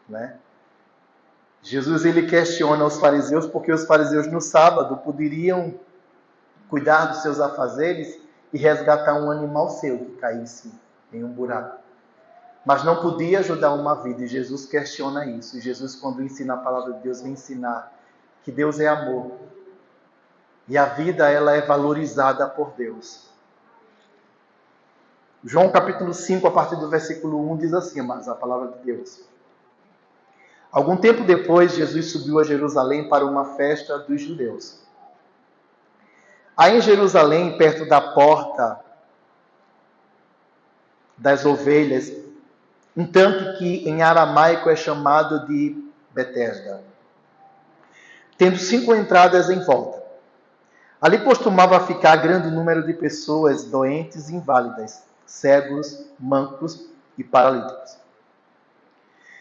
né? Jesus ele questiona os fariseus porque os fariseus no sábado poderiam cuidar dos seus afazeres e resgatar um animal seu que caísse em um buraco. Mas não podia ajudar uma vida, e Jesus questiona isso. E Jesus, quando ensina a palavra de Deus, vem ensinar que Deus é amor. E a vida, ela é valorizada por Deus. João capítulo 5, a partir do versículo 1, diz assim, mas a palavra de Deus. Algum tempo depois, Jesus subiu a Jerusalém para uma festa dos judeus. Aí em Jerusalém, perto da porta das ovelhas, um tanque que em aramaico é chamado de Betesda, tendo 5 entradas em volta. Ali costumava ficar grande número de pessoas doentes e inválidas, cegos, mancos e paralíticos.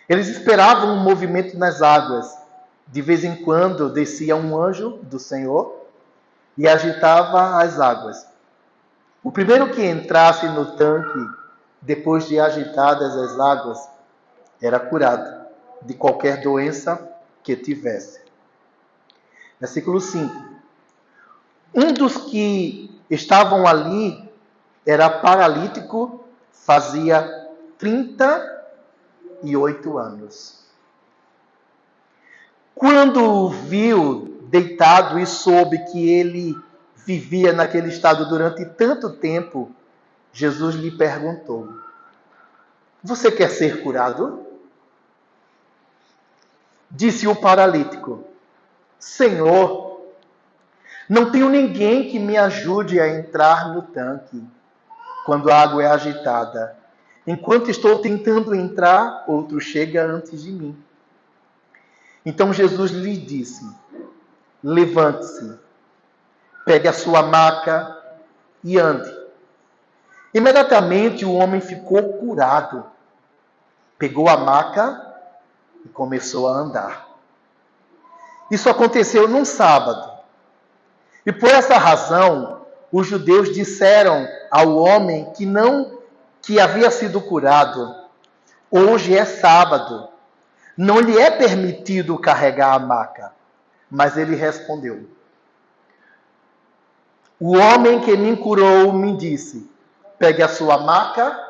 Eles esperavam um movimento nas águas. De vez em quando descia um anjo do Senhor e agitava as águas. O primeiro que entrasse no tanque, depois de agitadas as águas, era curado de qualquer doença que tivesse. Versículo 5. Um dos que estavam ali era paralítico, fazia 38 anos. Quando o viu deitado e soube que ele vivia naquele estado durante tanto tempo, Jesus lhe perguntou: você quer ser curado? Disse o paralítico: Senhor, não tenho ninguém que me ajude a entrar no tanque quando a água é agitada. Enquanto estou tentando entrar, outro chega antes de mim. Então Jesus lhe disse: levante-se, pegue a sua maca e ande. Imediatamente o homem ficou curado. Pegou a maca e começou a andar. Isso aconteceu num sábado. E por essa razão, os judeus disseram ao homem que havia sido curado: hoje é sábado, não lhe é permitido carregar a maca. Mas ele respondeu: o homem que me curou me disse: pegue a sua maca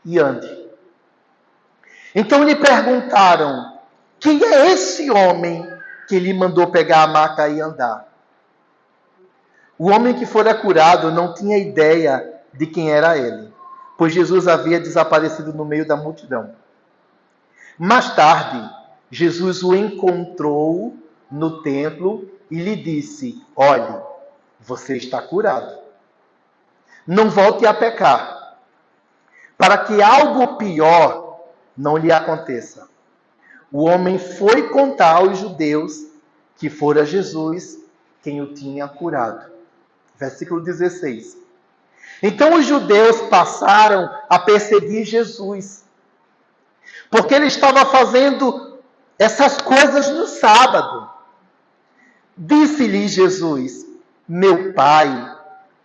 e ande. Então lhe perguntaram: quem é esse homem que lhe mandou pegar a maca e andar? O homem que fora curado não tinha ideia de quem era ele, pois Jesus havia desaparecido no meio da multidão. Mais tarde, Jesus o encontrou no templo e lhe disse: olhe, você está curado. Não volte a pecar, para que algo pior não lhe aconteça. O homem foi contar aos judeus que fora Jesus quem o tinha curado. Versículo 16. Então os judeus passaram a perseguir Jesus, porque ele estava fazendo essas coisas no sábado. Disse-lhe Jesus: meu pai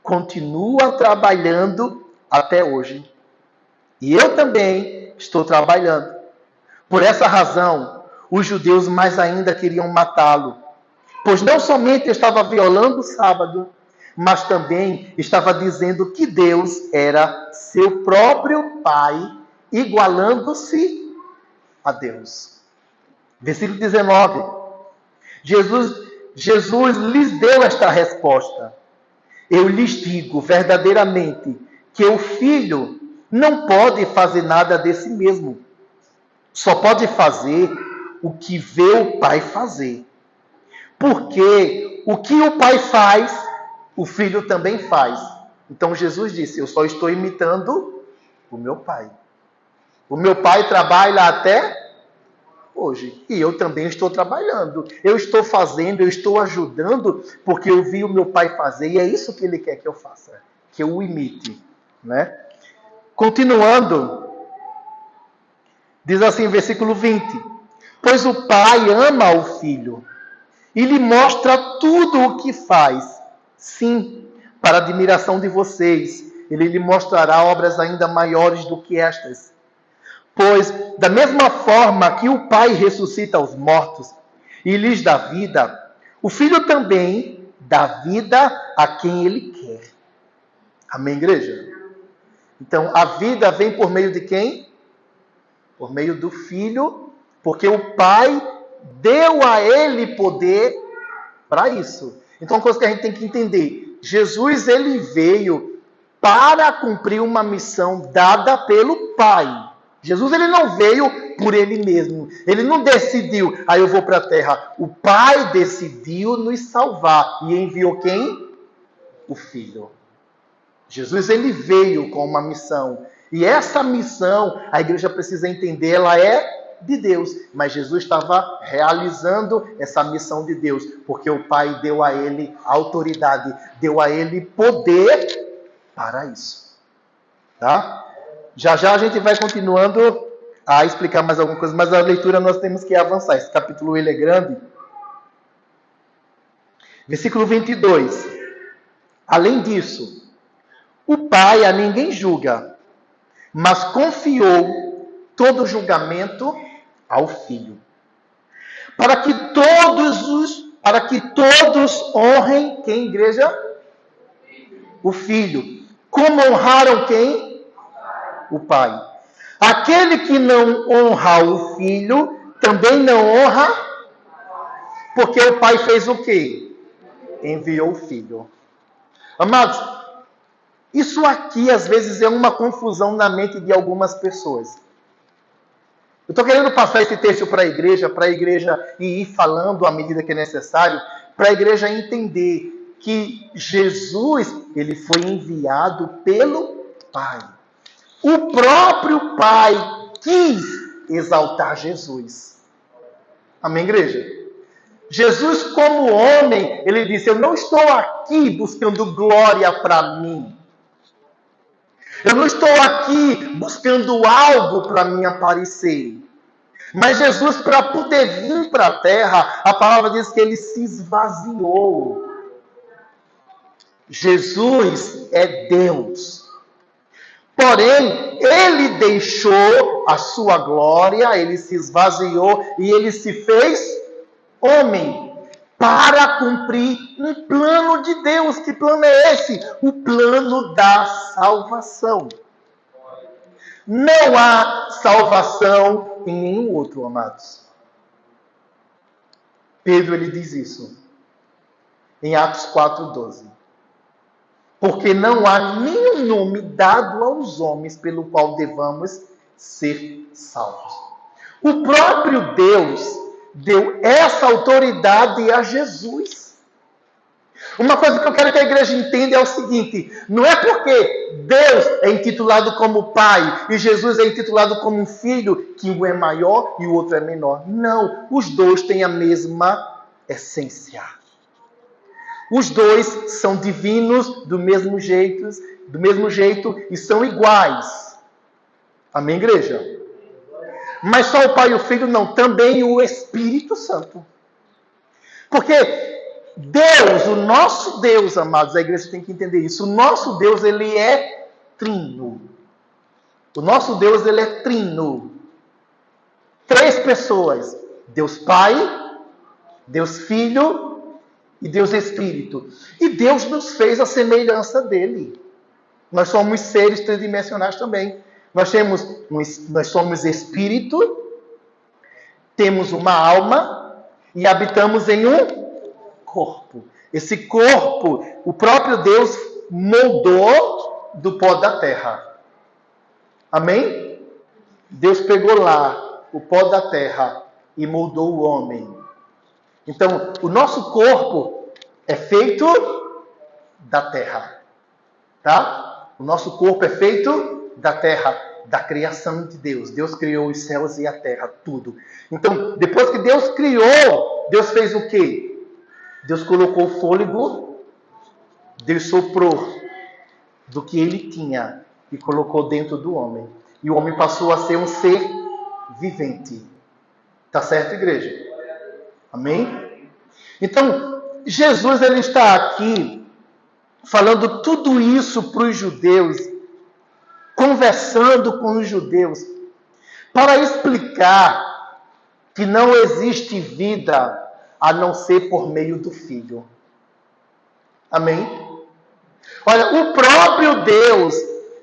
continua trabalhando até hoje. E eu também estou trabalhando. Por essa razão, os judeus mais ainda queriam matá-lo, pois não somente estava violando o sábado, mas também estava dizendo que Deus era seu próprio Pai, igualando-se a Deus. Versículo 19. Jesus lhes deu esta resposta: eu lhes digo verdadeiramente que o Filho não pode fazer nada de si mesmo. Só pode fazer o que vê o Pai fazer. Porque o que o Pai faz, o Filho também faz. Então Jesus disse: eu só estou imitando o meu Pai. O meu Pai trabalha até hoje. E eu também estou trabalhando. Eu estou fazendo, eu estou ajudando, porque eu vi o meu Pai fazer. E é isso que Ele quer que eu faça. Que eu o imite. Né? Continuando, diz assim, versículo 20. Pois o Pai ama o Filho e lhe mostra tudo o que faz. Sim, para a admiração de vocês, Ele lhe mostrará obras ainda maiores do que estas, Pois, da mesma forma que o Pai ressuscita os mortos e lhes dá vida, o Filho também dá vida a quem Ele quer. Amém, igreja? Então, a vida vem por meio de quem? Por meio do Filho, porque o Pai deu a Ele poder para isso. Então, uma coisa que a gente tem que entender. Jesus, Ele veio para cumprir uma missão dada pelo Pai. Jesus, Ele não veio por Ele mesmo. Ele não decidiu, eu vou para a terra. O Pai decidiu nos salvar. E enviou quem? O Filho. Jesus, Ele veio com uma missão. E essa missão, a igreja precisa entender, ela é de Deus. Mas Jesus estava realizando essa missão de Deus. Porque o Pai deu a Ele autoridade. Deu a Ele poder para isso. Tá? Já a gente vai continuando a explicar mais alguma coisa. Mas a leitura nós temos que avançar. Esse capítulo ele é grande. Versículo 22. Além disso, o Pai a ninguém julga, mas confiou todo o julgamento ao Filho, para que todos honrem quem, igreja? O Filho. Como honraram quem? O Pai. Aquele que não honra o Filho, também não honra, porque o Pai fez o quê? Enviou o Filho. Amados, isso aqui, às vezes, é uma confusão na mente de algumas pessoas. Eu estou querendo passar esse texto para a igreja ir falando à medida que é necessário, para a igreja entender que Jesus, ele foi enviado pelo Pai. O próprio Pai quis exaltar Jesus. Amém, igreja? Jesus, como homem, ele disse, eu não estou aqui buscando glória para mim. Eu não estou aqui buscando algo para me aparecer. Mas Jesus, para poder vir para a terra, a palavra diz que ele se esvaziou. Jesus é Deus. Porém, ele deixou a sua glória, ele se esvaziou e ele se fez homem para cumprir um plano de Deus. Que plano é esse? O plano da salvação. Não há salvação em nenhum outro, amados. Pedro, ele diz isso em Atos 4:12. Porque não há nenhum nome dado aos homens pelo qual devamos ser salvos. O próprio Deus deu essa autoridade a Jesus. Uma coisa que eu quero que a igreja entenda é o seguinte: não é porque Deus é intitulado como Pai e Jesus é intitulado como Filho que um é maior e o outro é menor. Não, os dois têm a mesma essência. Os dois são divinos do mesmo jeito e são iguais. Amém, igreja? Mas só o Pai e o Filho não, também o Espírito Santo. Porque Deus, o nosso Deus, amados, a igreja tem que entender isso. O nosso Deus, ele é trino. O nosso Deus, ele é trino. 3 pessoas. Deus Pai, Deus Filho e Deus Espírito. E Deus nos fez a semelhança dele. Nós somos seres tridimensionais também. Nós somos espírito, temos uma alma e habitamos em um corpo. Esse corpo, o próprio Deus moldou do pó da terra. Amém? Deus pegou lá o pó da terra e moldou o homem. Então, o nosso corpo é feito da terra. Tá? O nosso corpo é feito da terra, da criação de Deus. Deus criou os céus e a terra, tudo. Então, depois que Deus criou, Deus fez o quê? Deus colocou fôlego, Deus soprou do que ele tinha e colocou dentro do homem. E o homem passou a ser um ser vivente. Tá certo, igreja? Amém? Então, Jesus, ele está aqui falando tudo isso para os judeus, conversando com os judeus, para explicar que não existe vida a não ser por meio do Filho. Amém? Olha, o próprio Deus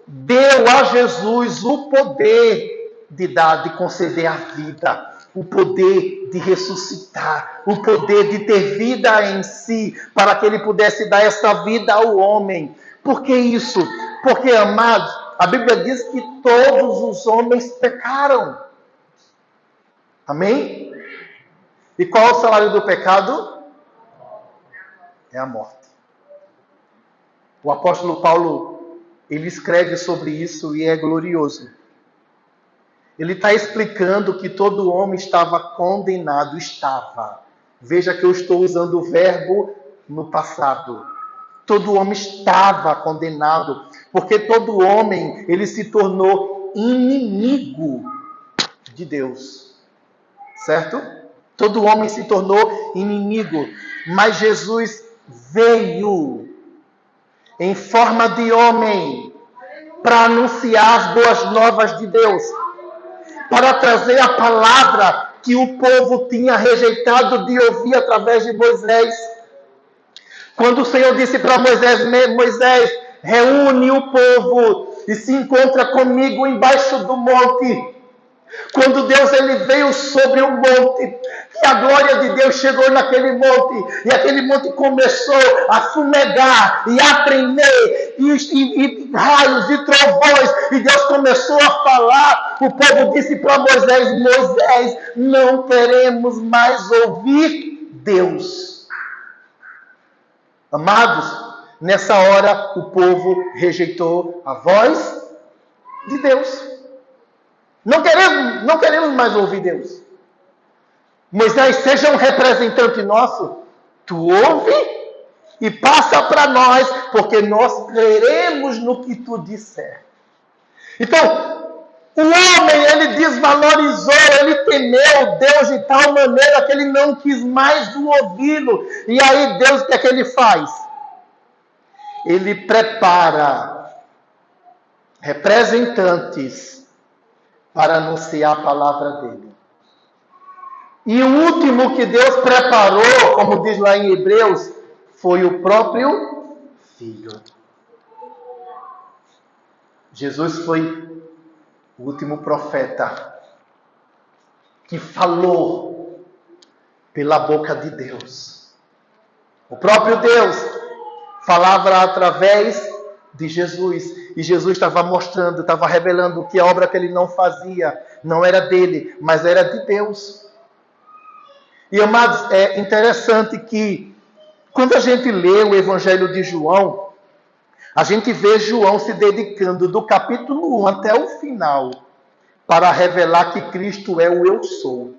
deu a Jesus o poder de conceder a vida, o poder de ressuscitar, o poder de ter vida em si, para que ele pudesse dar essa vida ao homem. Por que isso? Porque, amados, a Bíblia diz que todos os homens pecaram. Amém? E qual é o salário do pecado? É a morte. O apóstolo Paulo, ele escreve sobre isso e é glorioso. Ele está explicando que todo homem estava condenado, estava. Veja que eu estou usando o verbo no passado. Todo homem estava condenado, porque todo homem, ele se tornou inimigo de Deus. Certo? Todo homem se tornou inimigo, mas Jesus veio em forma de homem para anunciar as boas novas de Deus, para trazer a palavra que o povo tinha rejeitado de ouvir através de Moisés. Quando o Senhor disse para Moisés, Moisés, reúne o povo e se encontra comigo embaixo do monte. Quando Deus ele veio sobre o monte, e a glória de Deus chegou naquele monte, e aquele monte começou a fumegar e a tremer, e raios e trovões, e Deus começou a falar. O povo disse para Moisés, Moisés, não queremos mais ouvir Deus. Amados, nessa hora o povo rejeitou a voz de Deus. Não queremos mais ouvir Deus. Moisés, seja um representante nosso. Tu ouve e passa para nós, porque nós creremos no que tu disser. Então, o homem, ele desvalorizou, ele temeu Deus de tal maneira que ele não quis mais ouvi-lo. E aí Deus, o que é que ele faz? Ele prepara representantes para anunciar a palavra dele. E o último que Deus preparou, como diz lá em Hebreus, foi o próprio Filho. Jesus foi o último profeta que falou pela boca de Deus. O próprio Deus falava através de Jesus. E Jesus estava mostrando, estava revelando que a obra que ele não fazia não era dele, mas era de Deus. E, amados, é interessante que quando a gente lê o Evangelho de João, a gente vê João se dedicando do capítulo 1 até o final para revelar que Cristo é o eu sou.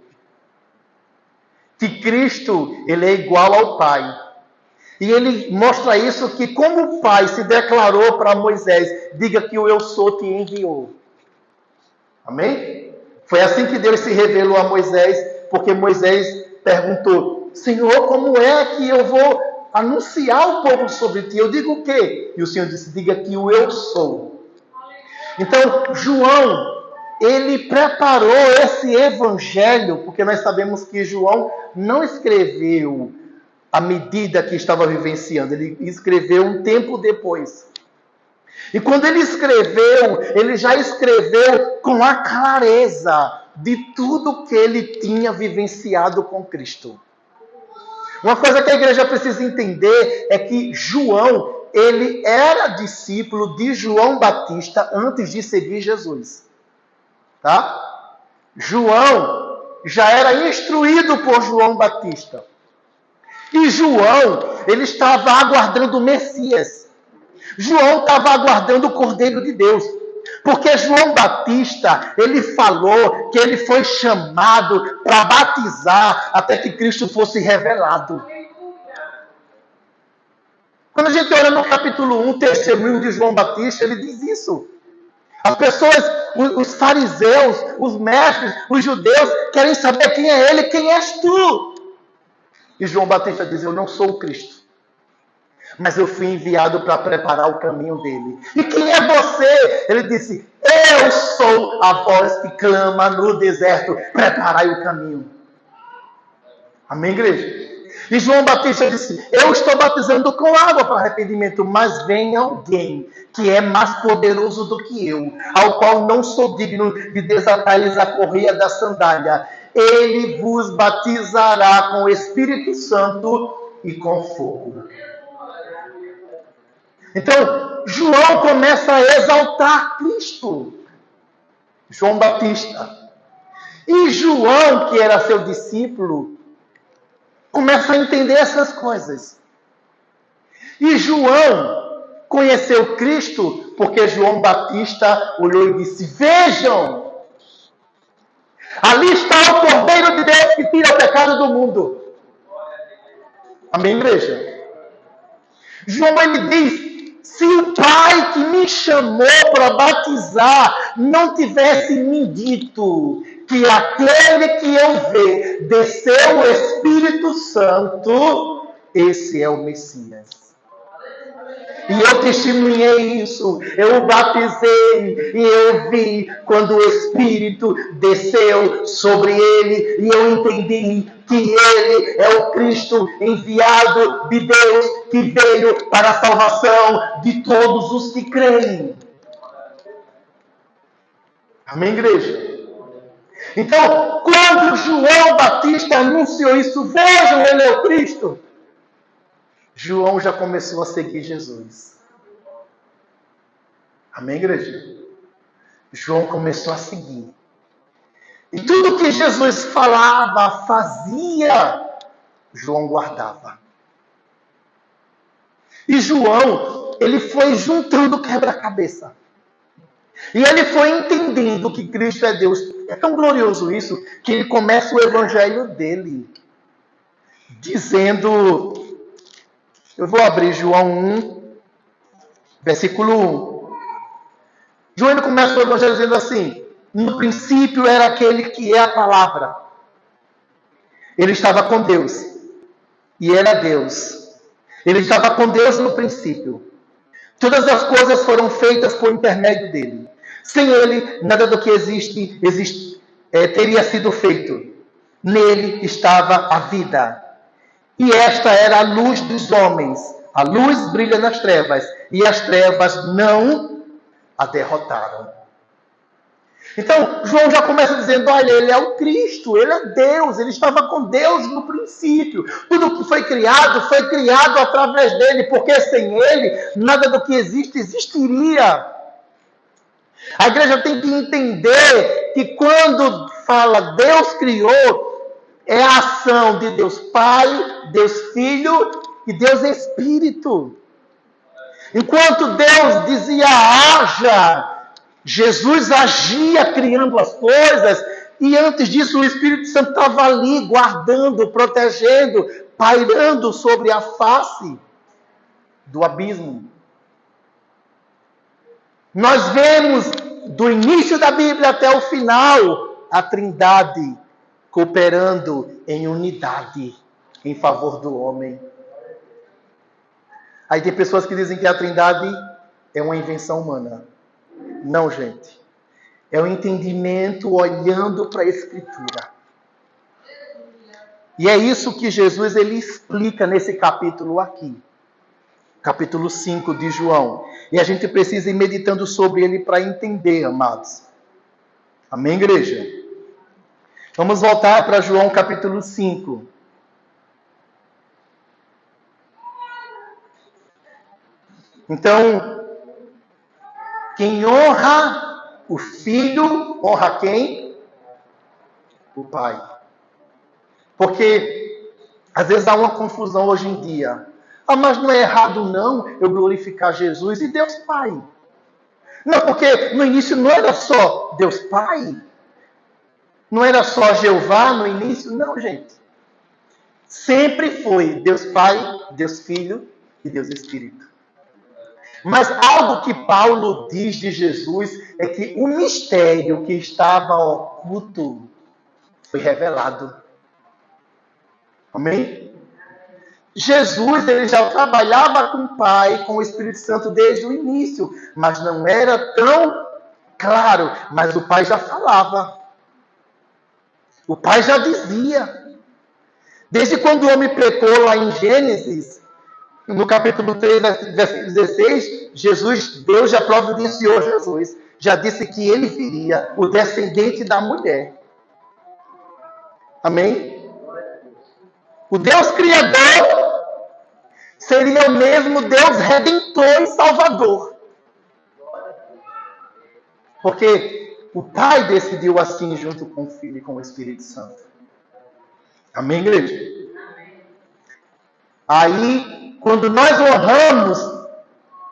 Que Cristo, ele é igual ao Pai. E ele mostra isso que como o Pai se declarou para Moisés, diga que o eu sou te enviou. Amém? Foi assim que Deus se revelou a Moisés, porque Moisés perguntou, Senhor, como é que eu vou anunciar o povo sobre ti? Eu digo o quê? E o Senhor disse, diga que o eu sou. Então, João, ele preparou esse evangelho, porque nós sabemos que João não escreveu à medida que estava vivenciando. Ele escreveu um tempo depois. E quando ele escreveu, ele já escreveu com a clareza de tudo que ele tinha vivenciado com Cristo. Uma coisa que a igreja precisa entender é que João, ele era discípulo de João Batista antes de seguir Jesus. Tá? João já era instruído por João Batista. E João, ele estava aguardando o Messias. João estava aguardando o Cordeiro de Deus. Porque João Batista, ele falou que ele foi chamado para batizar até que Cristo fosse revelado. Quando a gente olha no capítulo 1, testemunho de João Batista, ele diz isso. As pessoas, os fariseus, os mestres, os judeus, querem saber quem é ele, quem és tu. E João Batista diz, eu não sou o Cristo, mas eu fui enviado para preparar o caminho dele. E quem é você? Ele disse, Eu sou a voz que clama no deserto, preparai o caminho. Amém, igreja? E João Batista disse, eu estou batizando com água para arrependimento, mas vem alguém que é mais poderoso do que eu, ao qual não sou digno de desatar-lhes a correia da sandália. Ele vos batizará com o Espírito Santo e com fogo. Então, João começa a exaltar Cristo. João Batista. E João, que era seu discípulo, começa a entender essas coisas. E João conheceu Cristo porque João Batista olhou e disse, vejam, ali está o Cordeiro de Deus que tira o pecado do mundo. Amém, igreja? João, ele diz, se o Pai que me chamou para batizar não tivesse me dito que aquele que eu vi desceu o Espírito Santo, esse é o Messias. E eu testemunhei isso, eu o batizei e eu vi quando o Espírito desceu sobre ele e eu entendi que ele é o Cristo enviado de Deus que veio para a salvação de todos os que creem. Amém, igreja? Então, quando João Batista anunciou isso, vejam, ele é o Cristo. João já começou a seguir Jesus. Amém, igreja? João começou a seguir. E tudo que Jesus falava, fazia, João guardava. E João, ele foi juntando quebra-cabeça. E ele foi entendendo que Cristo é Deus. É tão glorioso isso, que ele começa o evangelho dele, dizendo... Eu vou abrir João 1, versículo 1. João ele começa o evangelho dizendo assim, no princípio era aquele que é a palavra. Ele estava com Deus. E era Deus. Ele estava com Deus no princípio. Todas as coisas foram feitas por intermédio dele. Sem ele, nada do que existe teria sido feito. Nele estava a vida. E esta era a luz dos homens. A luz brilha nas trevas. E as trevas não a derrotaram. Então, João já começa dizendo, olha, ele é o Cristo, ele é Deus, ele estava com Deus no princípio. Tudo que foi criado através dele, porque sem ele, nada do que existe existiria. A igreja tem que entender que quando fala Deus criou, é a ação de Deus Pai, Deus Filho e Deus Espírito. Enquanto Deus dizia haja, Jesus agia criando as coisas, e antes disso o Espírito Santo estava ali, guardando, protegendo, pairando sobre a face do abismo. Nós vemos, do início da Bíblia até o final, a Trindade cooperando em unidade em favor do homem. Aí tem pessoas que dizem que a Trindade é uma invenção humana. Não, gente. É o entendimento olhando para a Escritura. E é isso que Jesus ele explica nesse capítulo aqui. Capítulo 5 de João. E a gente precisa ir meditando sobre ele para entender, amados. Amém, igreja? Vamos voltar para João capítulo 5. Então, quem honra o Filho, honra quem? O Pai. Porque, às vezes, há uma confusão hoje em dia. Ah, mas não é errado não eu glorificar Jesus e Deus Pai. Não, porque no início não era só Deus Pai. Não era só Jeová no início. Não, gente. Sempre foi Deus Pai, Deus Filho e Deus Espírito. Mas algo que Paulo diz de Jesus é que o mistério que estava oculto foi revelado. Amém? Jesus ele já trabalhava com o Pai, com o Espírito Santo desde o início, mas não era tão Claro, mas o pai já falava. O pai já dizia. Desde quando o homem pecou lá em Gênesis, no capítulo 3, versículo 16, Deus já providenciou Jesus. Já disse que ele viria, o descendente da mulher. Amém? O Deus Criador seria o mesmo Deus Redentor e Salvador. Porque o Pai decidiu assim junto com o Filho e com o Espírito Santo. Amém, igreja? Aí, quando nós honramos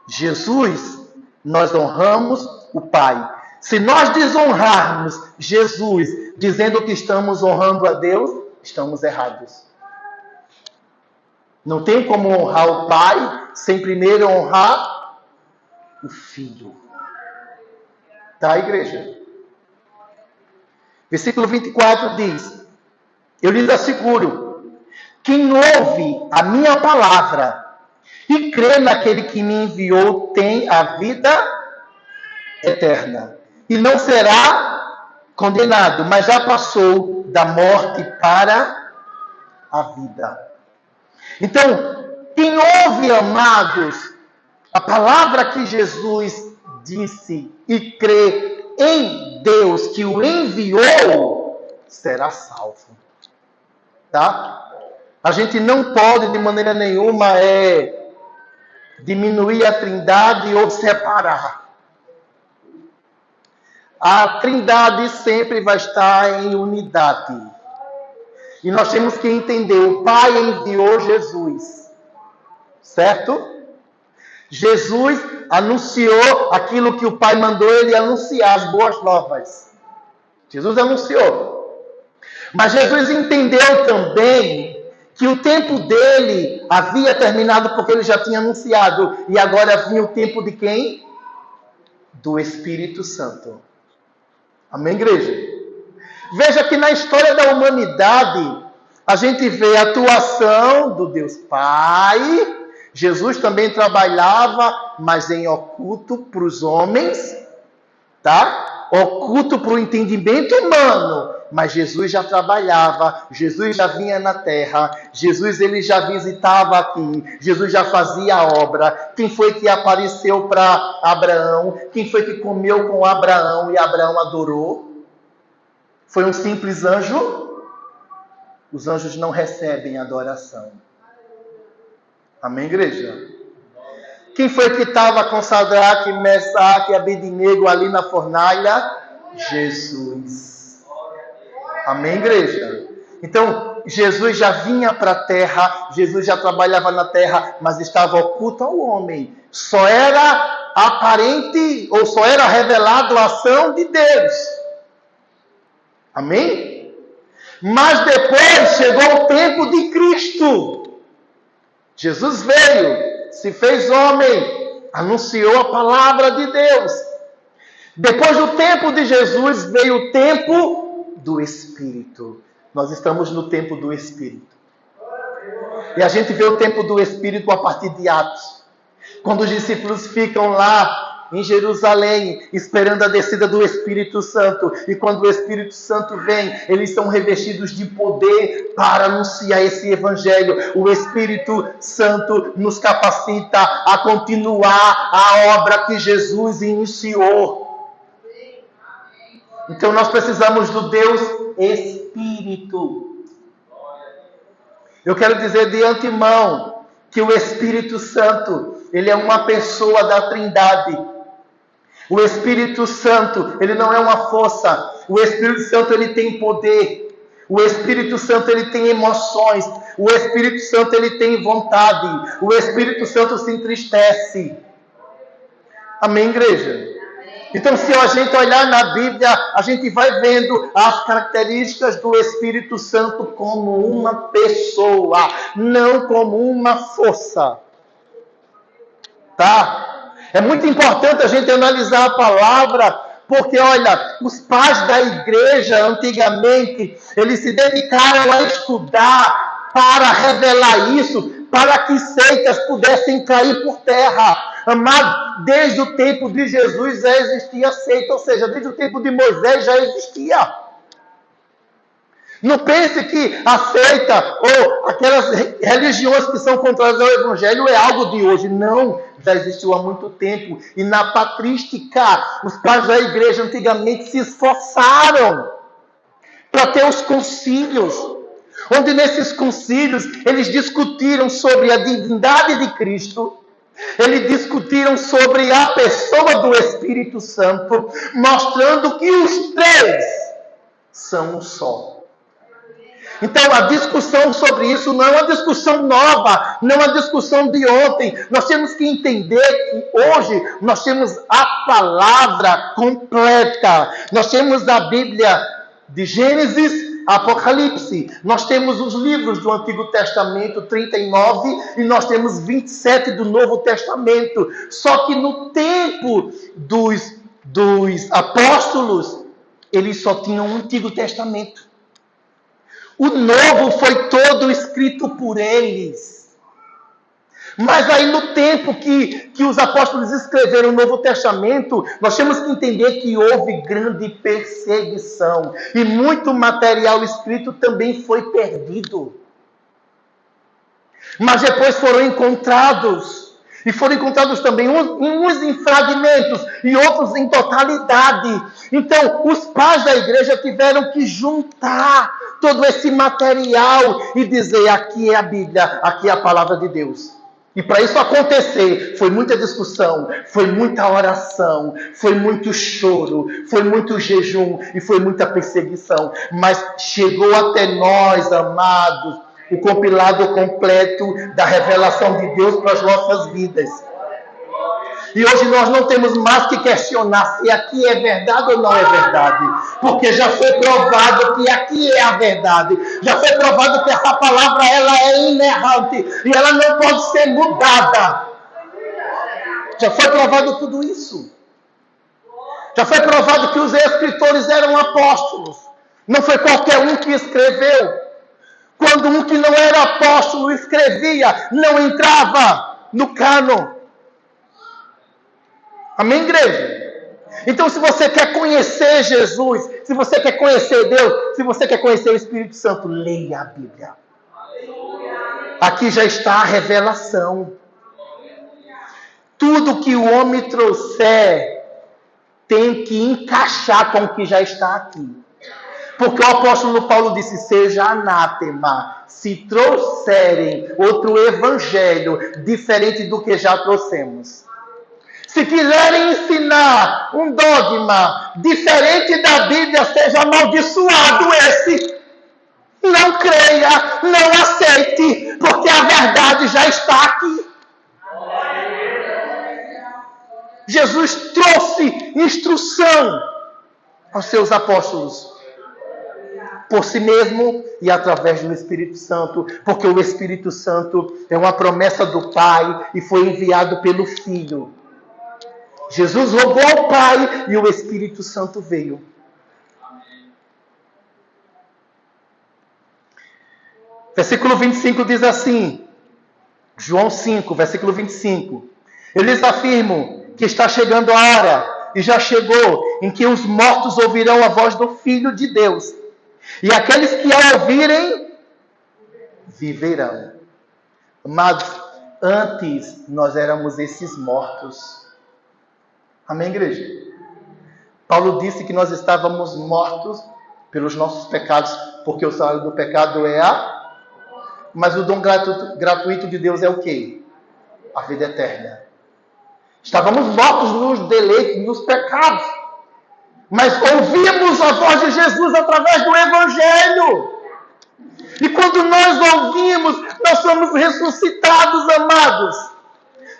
Jesus, nós honramos o Pai. Se nós desonrarmos Jesus, dizendo que estamos honrando a Deus, estamos errados. Não tem como honrar o Pai sem primeiro honrar o Filho. Tá, igreja? Versículo 24 diz: eu lhes asseguro, quem ouve a minha palavra e crê naquele que me enviou tem a vida eterna. E não será condenado, mas já passou da morte para a vida. Então, quem ouve, amados, a palavra que Jesus disse e crê em Deus que o enviou, será salvo. Tá? A gente não pode de maneira nenhuma diminuir a Trindade ou separar. A Trindade sempre vai estar em unidade. E nós temos que entender, o Pai enviou Jesus. Certo? Jesus anunciou aquilo que o Pai mandou ele anunciar, as boas novas. Jesus anunciou. Mas Jesus entendeu também que o tempo dele havia terminado porque ele já tinha anunciado. E agora vinha o tempo de quem? Do Espírito Santo. Amém, igreja? Veja que na história da humanidade, a gente vê a atuação do Deus Pai. Jesus também trabalhava, mas em oculto para os homens, tá? Oculto para o entendimento humano. Mas Jesus já trabalhava, Jesus já vinha na terra, Jesus ele já visitava aqui, Jesus já fazia a obra. Quem foi que apareceu para Abraão? Quem foi que comeu com Abraão e Abraão adorou? Foi um simples anjo? Os anjos não recebem adoração. Amém, igreja? Quem foi que estava com Sadraque, Mesaque e Abednego ali na fornalha? Jesus. Amém, igreja? Então, Jesus já vinha para a terra, Jesus já trabalhava na terra, mas estava oculto ao homem. Só era aparente, ou só era revelado a ação de Deus. Amém? Mas depois chegou o tempo de Cristo. Jesus veio, se fez homem, anunciou a palavra de Deus. Depois do tempo de Jesus veio o tempo do Espírito. Nós estamos no tempo do Espírito. E a gente vê o tempo do Espírito a partir de Atos. Quando os discípulos ficam lá em Jerusalém, esperando a descida do Espírito Santo. E quando o Espírito Santo vem, eles são revestidos de poder para anunciar esse Evangelho. O Espírito Santo nos capacita a continuar a obra que Jesus iniciou. Então nós precisamos do Deus Espírito. Eu quero dizer de antemão que o Espírito Santo, ele é uma pessoa da Trindade. O Espírito Santo, ele não é uma força. O Espírito Santo, ele tem poder. O Espírito Santo, ele tem emoções. O Espírito Santo, ele tem vontade. O Espírito Santo se entristece. Amém, igreja? Então, se a gente olhar na Bíblia, a gente vai vendo as características do Espírito Santo como uma pessoa, não como uma força. Tá? É muito importante a gente analisar a palavra, porque, olha, os pais da igreja, antigamente, eles se dedicaram a estudar para revelar isso, para que seitas pudessem cair por terra. Amado, desde o tempo de Jesus já existia seita, ou seja, desde o tempo de Moisés já existia. Não pense que a seita ou aquelas religiões que são contrárias ao Evangelho é algo de hoje. Não, já existiu há muito tempo. E na patrística, os pais da igreja antigamente se esforçaram para ter os concílios, onde nesses concílios eles discutiram sobre a divindade de Cristo, eles discutiram sobre a pessoa do Espírito Santo, mostrando que os três são um só. Então, a discussão sobre isso não é uma discussão nova, não é uma discussão de ontem. Nós temos que entender que hoje nós temos a palavra completa. Nós temos a Bíblia de Gênesis, Apocalipse. Nós temos os livros do Antigo Testamento, 39, e nós temos 27 do Novo Testamento. Só que no tempo dos apóstolos, eles só tinham o Antigo Testamento. O Novo foi todo escrito por eles. Mas aí no tempo que os apóstolos escreveram o Novo Testamento, nós temos que entender que houve grande perseguição. E muito material escrito também foi perdido. Mas depois foram encontrados. E foram encontrados também uns em fragmentos e outros em totalidade. Então, os pais da igreja tiveram que juntar todo esse material e dizer: aqui é a Bíblia, aqui é a palavra de Deus. E para isso acontecer, foi muita discussão, foi muita oração, foi muito choro, foi muito jejum e foi muita perseguição. Mas chegou até nós, amados, o compilado completo da revelação de Deus para as nossas vidas. E hoje nós não temos mais que questionar se aqui é verdade ou não é verdade. Porque já foi provado que aqui é a verdade. Já foi provado que essa palavra ela é inerrante. E ela não pode ser mudada. Já foi provado tudo isso. Já foi provado que os escritores eram apóstolos. Não foi qualquer um que escreveu. Quando um que não era apóstolo escrevia, não entrava no cânon. Amém, igreja? Então, se você quer conhecer Jesus, se você quer conhecer Deus, se você quer conhecer o Espírito Santo, leia a Bíblia. Aqui já está a revelação. Tudo que o homem trouxer tem que encaixar com o que já está aqui. Porque o apóstolo Paulo disse: seja anátema se trouxerem outro evangelho diferente do que já trouxemos. Se quiserem ensinar um dogma diferente da Bíblia, seja amaldiçoado esse. Não creia, não aceite, porque a verdade já está aqui. Jesus trouxe instrução aos seus apóstolos. Por si mesmo e através do Espírito Santo, porque o Espírito Santo é uma promessa do Pai e foi enviado pelo Filho. Jesus rogou ao Pai e o Espírito Santo veio. Versículo 25 diz assim, João 5, versículo 25. Eles afirmam que está chegando a hora, e já chegou, em que os mortos ouvirão a voz do Filho de Deus. E aqueles que a ouvirem, viverão. Amados, antes nós éramos esses mortos. Amém, igreja? Paulo disse que nós estávamos mortos pelos nossos pecados, porque o salário do pecado é Mas o dom gratuito de Deus é o quê? A vida eterna. Estávamos mortos nos deleites, nos pecados. Mas ouvimos a voz de Jesus através do Evangelho. E quando nós ouvimos, nós somos ressuscitados, amados.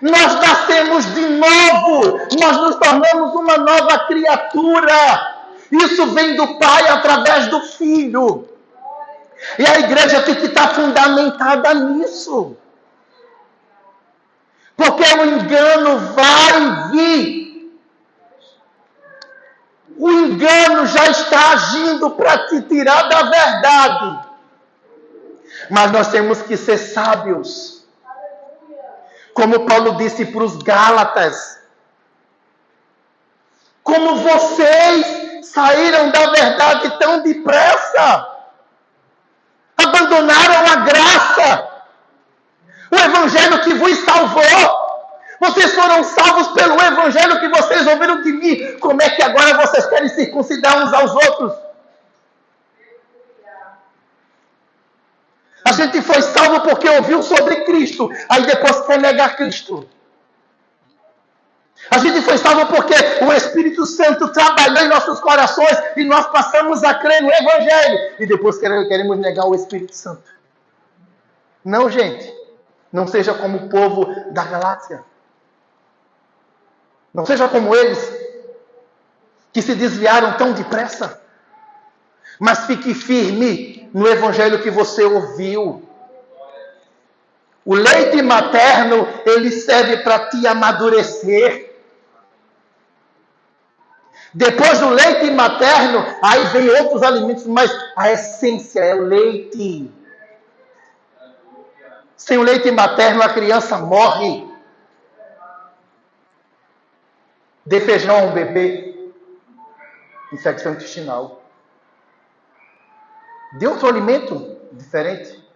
Nós nascemos de novo. Nós nos tornamos uma nova criatura. Isso vem do Pai através do Filho. E a igreja tem que estar fundamentada nisso. Porque o engano vai vir. O engano já está agindo para te tirar da verdade. Mas nós temos que ser sábios. Como Paulo disse para os Gálatas. Como vocês saíram da verdade tão depressa. Abandonaram a graça. O evangelho que vos salvou. Vocês foram salvos pelo evangelho que vocês ouviram de mim. Como é que agora vocês querem circuncidar uns aos outros? A gente foi salvo porque ouviu sobre Cristo. Aí depois quer negar Cristo. A gente foi salvo porque o Espírito Santo trabalhou em nossos corações e nós passamos a crer no evangelho. E depois queremos negar o Espírito Santo. Não, gente. Não seja como o povo da Galácia. Não seja como eles, que se desviaram tão depressa. Mas fique firme no evangelho que você ouviu. O leite materno, ele serve para te amadurecer. Depois do leite materno, aí vem outros alimentos, mas a essência é o leite. Sem o leite materno, a criança morre. Dê feijão a um bebê, infecção intestinal. Dê outro alimento diferente,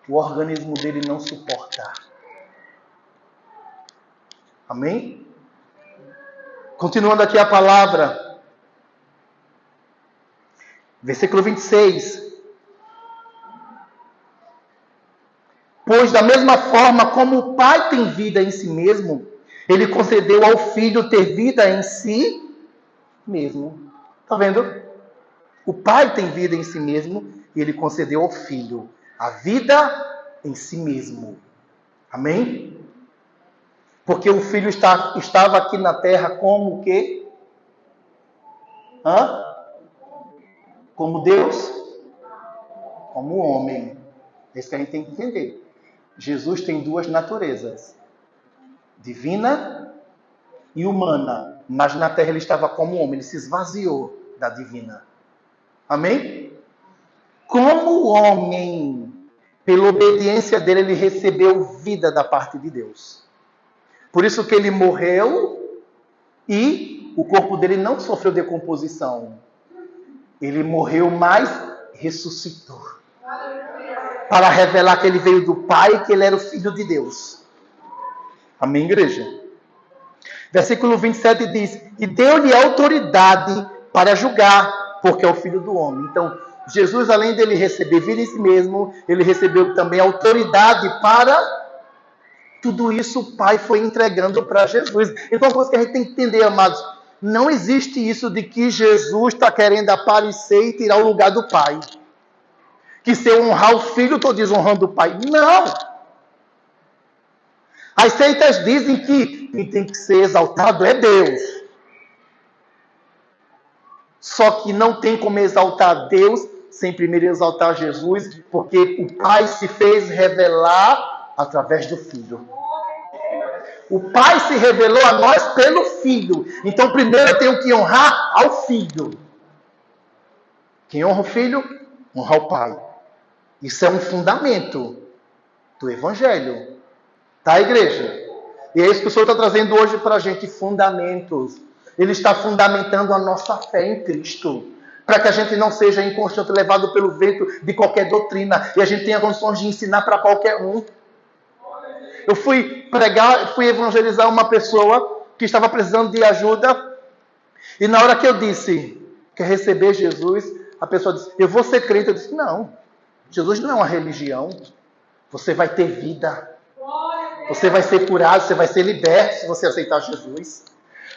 o organismo dele não suporta. Amém? Continuando aqui a palavra. Versículo 26. Pois da mesma forma como o Pai tem vida em si mesmo, Ele concedeu ao Filho ter vida em si mesmo. Está vendo? O Pai tem vida em si mesmo e Ele concedeu ao Filho a vida em si mesmo. Amém? Porque o Filho estava aqui na terra como o quê? Como Deus? Como homem. É isso que a gente tem que entender. Jesus tem duas naturezas. Divina e humana. Mas na terra ele estava como homem. Ele se esvaziou da divina. Amém? Como homem, pela obediência dele, ele recebeu vida da parte de Deus. Por isso que ele morreu e o corpo dele não sofreu decomposição. Ele morreu, mas ressuscitou. Para revelar que ele veio do Pai e que ele era o Filho de Deus. Amém, igreja? Versículo 27 diz: e deu-lhe autoridade para julgar, porque é o Filho do Homem. Então, Jesus, além dele receber vida em si mesmo, ele recebeu também autoridade para... Tudo isso o Pai foi entregando para Jesus. Então, uma coisa que a gente tem que entender, amados, não existe isso de que Jesus está querendo aparecer e tirar o lugar do Pai. Que se eu honrar o Filho, estou desonrando o Pai. Não! As seitas dizem que quem tem que ser exaltado é Deus. Só que não tem como exaltar Deus sem primeiro exaltar Jesus, porque o Pai se fez revelar através do Filho. O Pai se revelou a nós pelo Filho. Então, primeiro eu tenho que honrar ao Filho. Quem honra o Filho, honra o Pai. Isso é um fundamento do Evangelho. Tá, igreja? E é isso que o Senhor está trazendo hoje para a gente, fundamentos. Ele está fundamentando a nossa fé em Cristo. Para que a gente não seja inconstante, levado pelo vento de qualquer doutrina. E a gente tenha condições de ensinar para qualquer um. Eu fui evangelizar uma pessoa que estava precisando de ajuda. E na hora que eu disse, quer receber Jesus? A pessoa disse, eu vou ser crente. Eu disse, não. Jesus não é uma religião. Você vai ter vida. Você vai ser curado, você vai ser liberto se você aceitar Jesus.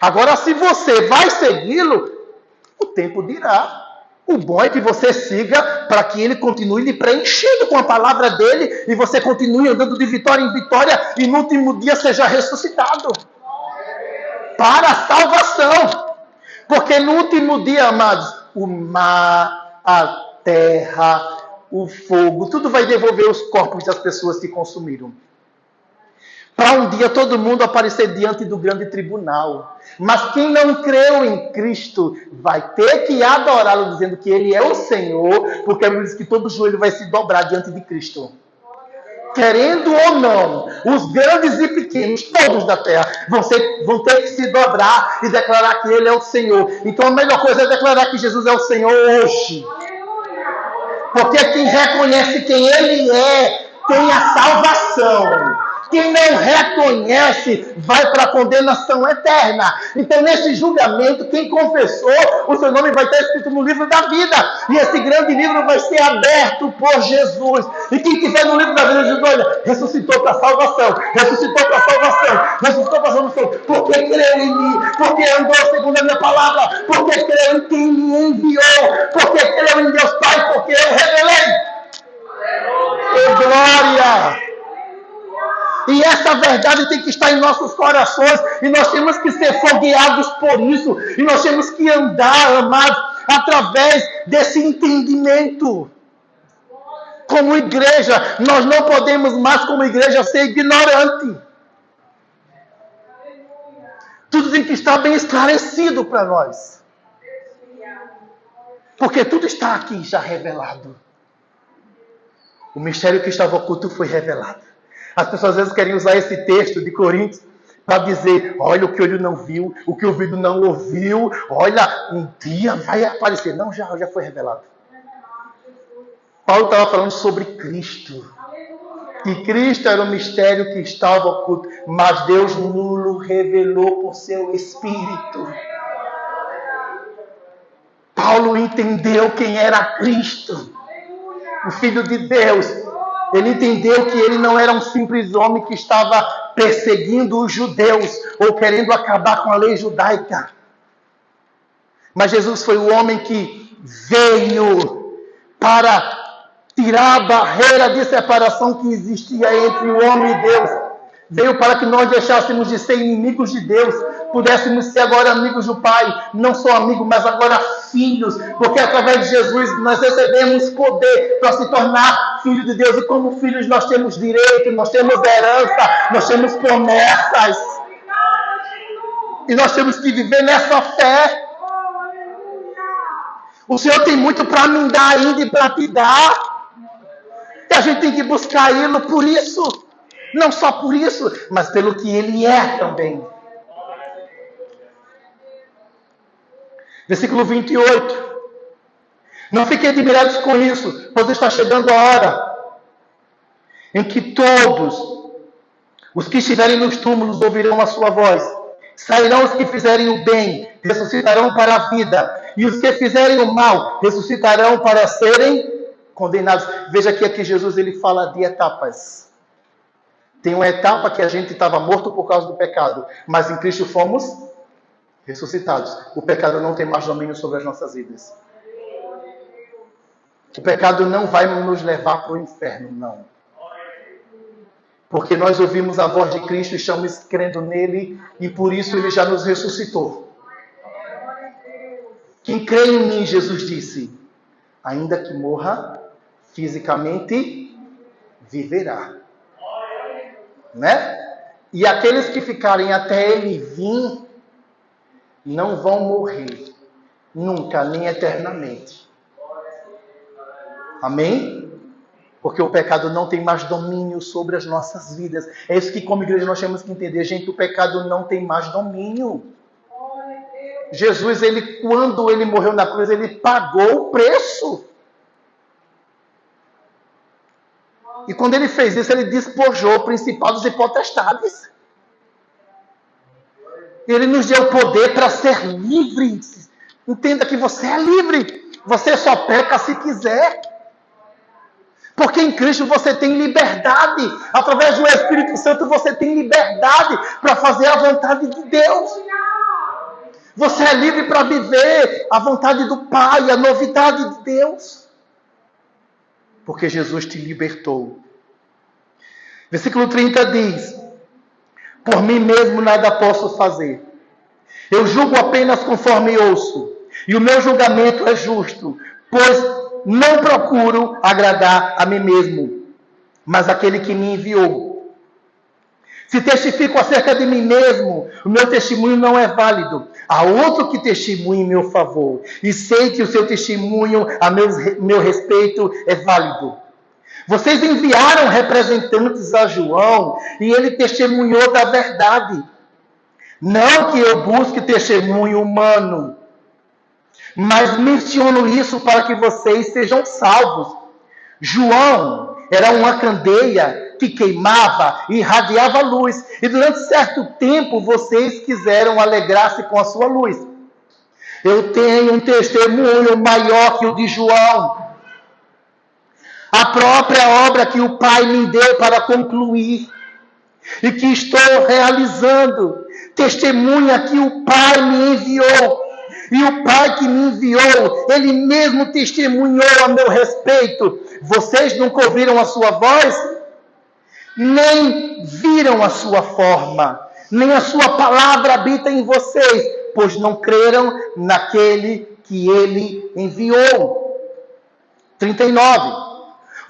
Agora, se você vai segui-lo, o tempo dirá. O bom é que você siga para que ele continue lhe preenchendo com a palavra dele e você continue andando de vitória em vitória e no último dia seja ressuscitado. Para a salvação. Porque no último dia, amados, o mar, a terra, o fogo, tudo vai devolver os corpos das pessoas que consumiram. Para um dia todo mundo aparecer diante do grande tribunal. Mas quem não creu em Cristo vai ter que adorá-lo, dizendo que Ele é o Senhor, porque a Bíblia diz que todo joelho vai se dobrar diante de Cristo. querendo ou não, os grandes e pequenos, todos da terra, vão ter que se dobrar e declarar que Ele é o Senhor. Então a melhor coisa é declarar que Jesus é o Senhor hoje. Porque quem reconhece quem Ele é, tem a salvação. Quem não reconhece vai para a condenação eterna. Então, nesse julgamento, quem confessou, o seu nome vai estar escrito no livro da vida. E esse grande livro vai ser aberto por Jesus. E quem estiver no livro da vida, diz: olha, ressuscitou para a salvação, ressuscitou para a salvação, ressuscitou para a salvação. Porque creu em mim, porque andou segundo a minha palavra, porque creu em quem me enviou, porque creu em Deus Pai, porque eu revelei. Oh, glória! E essa verdade tem que estar em nossos corações. E nós temos que ser fogueados por isso. E nós temos que andar, amados, através desse entendimento. Como igreja, nós não podemos mais, como igreja, ser ignorante. Tudo tem que estar bem esclarecido para nós. Porque tudo está aqui já revelado. O mistério que estava oculto foi revelado. As pessoas às vezes querem usar esse texto de Coríntios para dizer: olha, o que o olho não viu, o que o ouvido não ouviu, olha, um dia vai aparecer. Não, já foi revelado. Paulo estava falando sobre Cristo. Que Cristo era o mistério que estava oculto, mas Deus nulo revelou por seu Espírito. Paulo entendeu quem era Cristo, o Filho de Deus. Ele entendeu que ele não era um simples homem que estava perseguindo os judeus ou querendo acabar com a lei judaica. Mas Jesus foi o homem que veio para tirar a barreira de separação que existia entre o homem e Deus. Veio para que nós deixássemos de ser inimigos de Deus, pudéssemos ser agora amigos do Pai, não só amigos, mas agora filhos, porque através de Jesus nós recebemos poder para se tornar filho de Deus, e como filhos nós temos direito, nós temos herança, nós temos promessas, e nós temos que viver nessa fé. O Senhor tem muito para me dar ainda e para te dar, e a gente tem que buscar Ele por isso. Não só por isso, mas pelo que Ele é também. Versículo 28. Não fiquem admirados com isso, pois está chegando a hora em que todos os que estiverem nos túmulos ouvirão a sua voz. Sairão os que fizerem o bem, ressuscitarão para a vida. E os que fizerem o mal, ressuscitarão para serem condenados. Veja que aqui Jesus ele fala de etapas. Tem uma etapa que a gente estava morto por causa do pecado, mas em Cristo fomos ressuscitados. O pecado não tem mais domínio sobre as nossas vidas. O pecado não vai nos levar para o inferno, não. Porque nós ouvimos a voz de Cristo e estamos crendo nele, e por isso ele já nos ressuscitou. Quem crê em mim, Jesus disse, ainda que morra fisicamente, viverá. Né? E aqueles que ficarem até ele vir, não vão morrer, nunca, nem eternamente. Amém? Porque o pecado não tem mais domínio sobre as nossas vidas. É isso que como igreja nós temos que entender, gente, o pecado não tem mais domínio. Jesus, quando ele morreu na cruz, ele pagou o preço. E quando ele fez isso, ele despojou principados e potestades. Ele nos deu poder para ser livres. Entenda que você é livre. Você só peca se quiser. Porque em Cristo você tem liberdade. Através do Espírito Santo você tem liberdade para fazer a vontade de Deus. Você é livre para viver a vontade do Pai, a novidade de Deus. Porque Jesus te libertou. Versículo 30 diz: por mim mesmo nada posso fazer. Eu julgo apenas conforme ouço. E o meu julgamento é justo, pois não procuro agradar a mim mesmo, mas aquele que me enviou. Se testifico acerca de mim mesmo, o meu testemunho não é válido. Há outro que testemunha em meu favor, e sei que o seu testemunho a meu respeito é válido. Vocês enviaram representantes a João e ele testemunhou da verdade. Não que eu busque testemunho humano, mas menciono isso para que vocês sejam salvos. João era uma candeia que queimava e irradiava luz. E durante certo tempo vocês quiseram alegrar-se com a sua luz. Eu tenho um testemunho maior que o de João. A própria obra que o Pai me deu para concluir e que estou realizando, testemunha que o Pai me enviou. E o Pai que me enviou, Ele mesmo testemunhou a meu respeito. Vocês nunca ouviram a sua voz, nem viram a sua forma, nem a sua palavra habita em vocês, pois não creram naquele que Ele enviou. 39.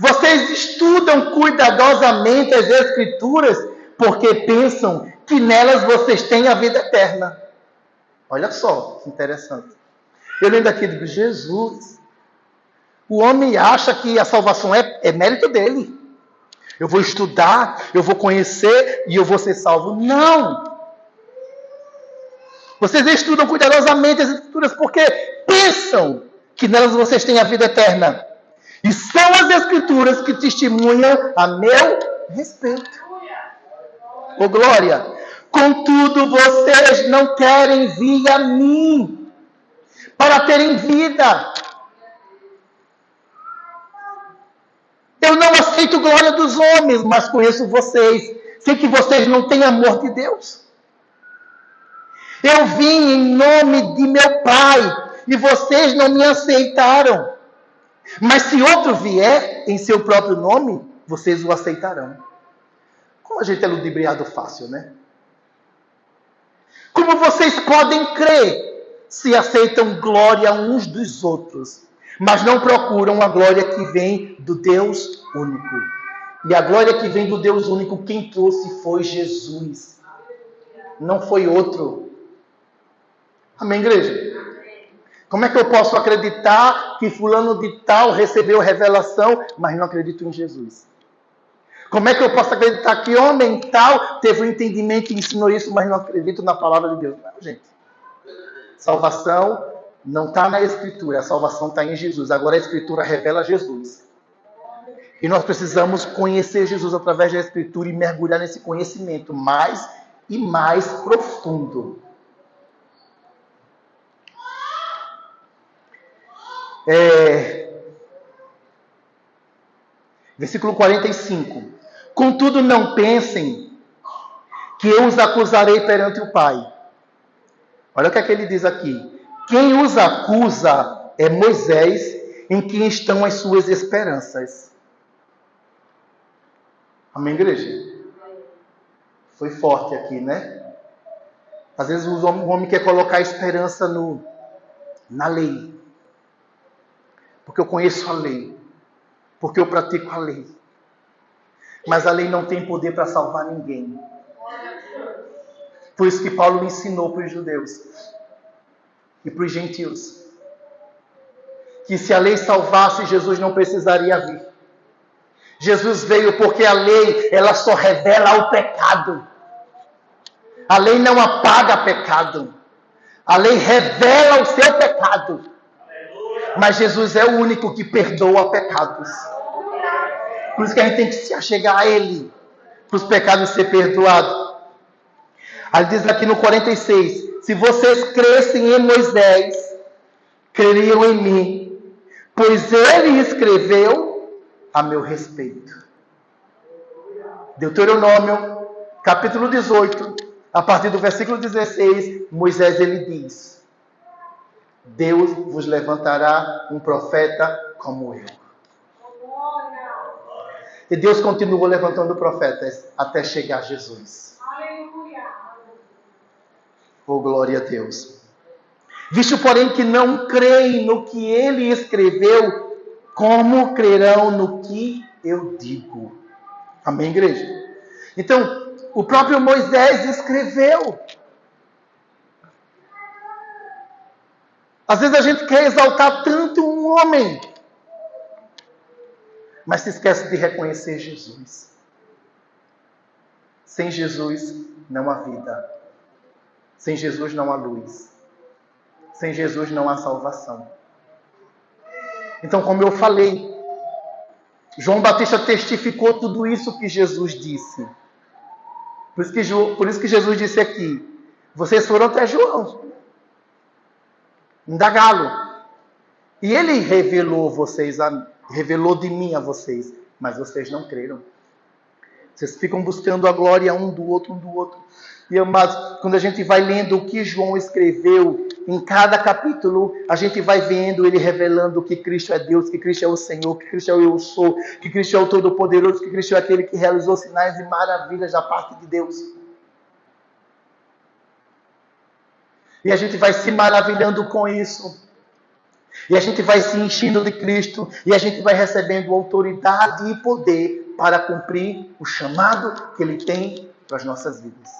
Vocês estudam cuidadosamente as Escrituras, porque pensam que nelas vocês têm a vida eterna. Olha só, que interessante. Eu lendo aqui, digo, Jesus, o homem acha que a salvação é mérito dele. Eu vou estudar, eu vou conhecer e eu vou ser salvo. Não! Vocês estudam cuidadosamente as Escrituras porque pensam que nelas vocês têm a vida eterna. E são as Escrituras que testemunham a meu respeito. Ô glória! Contudo, vocês não querem vir a mim para terem vida. Eu não aceito glória dos homens, mas conheço vocês. Sei que vocês não têm amor de Deus. Eu vim em nome de meu Pai e vocês não me aceitaram. Mas se outro vier em seu próprio nome, vocês o aceitarão. Como a gente é ludibriado fácil, né? Como vocês podem crer se aceitam glória uns dos outros, mas não procuram a glória que vem do Deus único? E a glória que vem do Deus único, quem trouxe foi Jesus. Não foi outro. Amém, igreja? Como é que eu posso acreditar que fulano de tal recebeu revelação, mas não acredito em Jesus? Como é que eu posso acreditar que homem tal teve um entendimento e ensinou isso, mas não acredito na palavra de Deus? Não, gente. Salvação não está na Escritura, a salvação está em Jesus. Agora a Escritura revela Jesus. E nós precisamos conhecer Jesus através da Escritura e mergulhar nesse conhecimento mais e mais profundo. Versículo 45. Contudo, não pensem que eu os acusarei perante o Pai. Olha o que é que ele diz aqui. Quem os acusa é Moisés, em quem estão as suas esperanças. Amém, igreja? Foi forte aqui, né? Às vezes o homem quer colocar a esperança na lei. Porque eu conheço a lei. Porque eu pratico a lei. Mas a lei não tem poder para salvar ninguém. Por isso que Paulo ensinou para os judeus e para os gentios que se a lei salvasse, Jesus não precisaria vir. Jesus veio porque a lei, ela só revela o pecado. A lei não apaga pecado. A lei revela o seu pecado. Mas Jesus é o único que perdoa pecados. Por isso que a gente tem que se achegar a Ele, para os pecados ser perdoados. Aí diz aqui no 46, se vocês crescem em Moisés, creriam em mim, pois ele escreveu a meu respeito. Deuteronômio, capítulo 18, a partir do versículo 16, Moisés ele diz, Deus vos levantará um profeta como eu. E Deus continua levantando profetas até chegar Jesus. Aleluia. Oh, glória a Deus. Visto, porém, que não creem no que ele escreveu, como crerão no que eu digo? Amém, igreja? Então, o próprio Moisés escreveu. Às vezes a gente quer exaltar tanto um homem. mas se esquece de reconhecer Jesus. Sem Jesus não há vida. Sem Jesus não há luz. Sem Jesus não há salvação. Então, como eu falei, João Batista testificou tudo isso que Jesus disse. Por isso que Jesus disse aqui, vocês foram até João, indagá-lo. E ele revelou de mim a vocês, mas vocês não creram. Vocês ficam buscando a glória um do outro. E amados, quando a gente vai lendo o que João escreveu, em cada capítulo, a gente vai vendo ele revelando que Cristo é Deus, que Cristo é o Senhor, que Cristo é o Eu Sou, que Cristo é o Todo-Poderoso, que Cristo é aquele que realizou sinais e maravilhas da parte de Deus. E a gente vai se maravilhando com isso. E a gente vai se enchendo de Cristo. E a gente vai recebendo autoridade e poder para cumprir o chamado que Ele tem para as nossas vidas.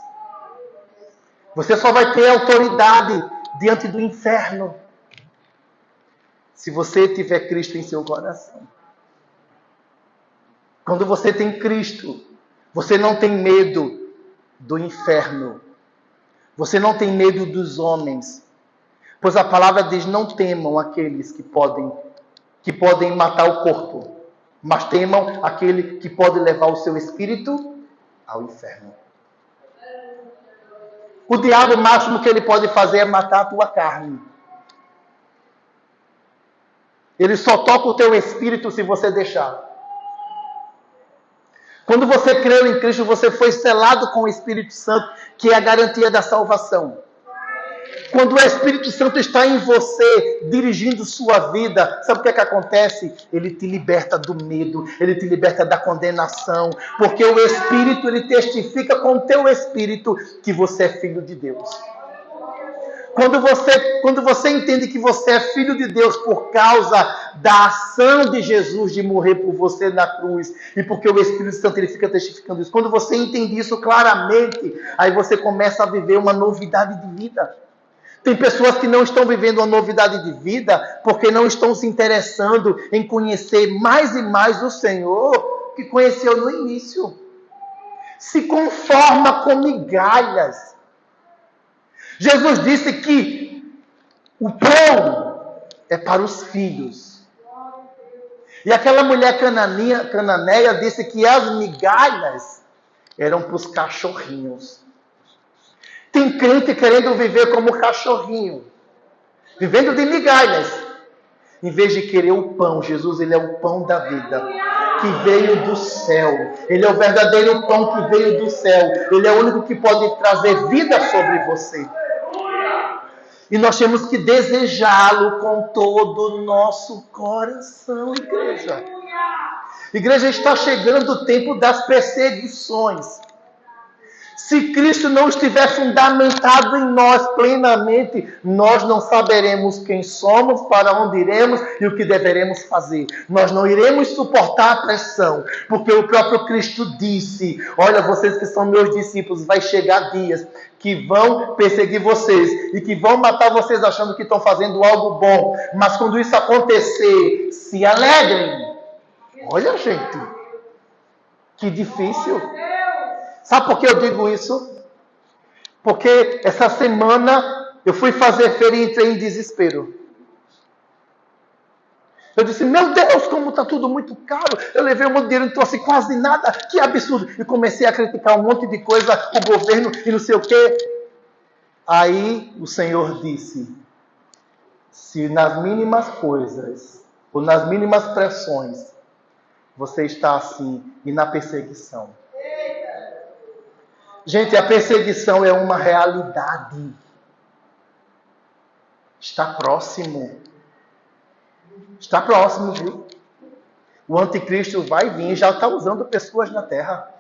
Você só vai ter autoridade diante do inferno se você tiver Cristo em seu coração. Quando você tem Cristo, você não tem medo do inferno. Você não tem medo dos homens. Pois a palavra diz, não temam aqueles que podem matar o corpo, mas temam aquele que pode levar o seu espírito ao inferno. O diabo, o máximo que ele pode fazer é matar a tua carne. Ele só toca o teu espírito se você deixar. Quando você creu em Cristo, você foi selado com o Espírito Santo, que é a garantia da salvação. Quando o Espírito Santo está em você, dirigindo sua vida, sabe o que é que acontece? Ele te liberta do medo, ele te liberta da condenação, porque o Espírito, ele testifica com o teu Espírito que você é filho de Deus. Quando você entende que você é filho de Deus por causa da ação de Jesus de morrer por você na cruz, e porque o Espírito Santo ele fica testificando isso, quando você entende isso claramente, aí você começa a viver uma novidade de vida. Tem pessoas que não estão vivendo uma novidade de vida porque não estão se interessando em conhecer mais e mais o Senhor que conheceu no início. Se conforma com migalhas. Jesus disse que o pão é para os filhos. E aquela mulher cananeia disse que as migalhas eram para os cachorrinhos. Tem crente querendo viver como cachorrinho, vivendo de migalhas, em vez de querer o pão. Jesus, ele é o pão da vida, que veio do céu. Ele é o verdadeiro pão que veio do céu. Ele é o único que pode trazer vida sobre você. E nós temos que desejá-lo com todo o nosso coração, igreja. Igreja, está chegando o tempo das perseguições. Se Cristo não estiver fundamentado em nós plenamente, nós não saberemos quem somos, para onde iremos e o que deveremos fazer. Nós não iremos suportar a pressão, porque o próprio Cristo disse, olha, vocês que são meus discípulos, vai chegar dias que vão perseguir vocês e que vão matar vocês achando que estão fazendo algo bom. Mas quando isso acontecer, se alegrem. Olha, gente, que difícil. Sabe por que eu digo isso? Porque essa semana eu fui fazer feira e entrei em desespero. Eu disse, meu Deus, como está tudo muito caro. Eu levei um monte de dinheiro e não trouxe quase nada. Que absurdo. E comecei a criticar um monte de coisa, o governo e não sei o quê. Aí o Senhor disse, se nas mínimas coisas, ou nas mínimas pressões, você está assim, e na perseguição. Gente, a perseguição é uma realidade. Está próximo. Está próximo, viu? O anticristo vai vir, já está usando pessoas na terra.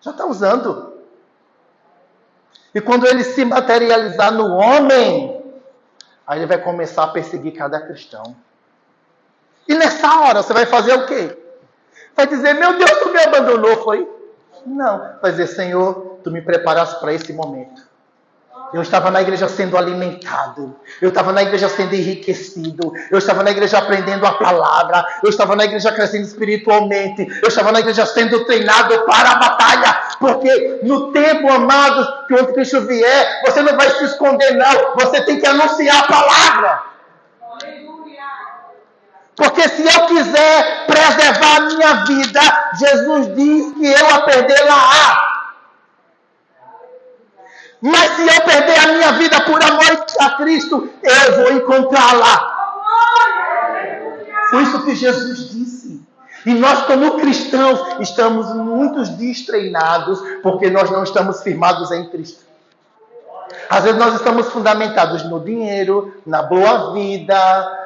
Já está usando. E quando ele se materializar no homem, aí ele vai começar a perseguir cada cristão. E nessa hora, você vai fazer o quê? Vai dizer, meu Deus, tu me abandonou, foi? Não, vai dizer, Senhor, tu me preparaste para esse momento. Eu estava na igreja sendo alimentado. Eu estava na igreja sendo enriquecido. Eu estava na igreja aprendendo a palavra. Eu estava na igreja crescendo espiritualmente. Eu estava na igreja sendo treinado para a batalha. Porque no tempo, amados, que o anticristo vier, você não vai se esconder, não. Você tem que anunciar a palavra. Porque se eu quiser preservar a minha vida, Jesus diz que eu a perdê-la-á. Mas se eu perder a minha vida por amor a Cristo, eu vou encontrá-la. Foi isso que Jesus disse. E nós, como cristãos, estamos muito destreinados porque nós não estamos firmados em Cristo. Às vezes nós estamos fundamentados no dinheiro, na boa vida,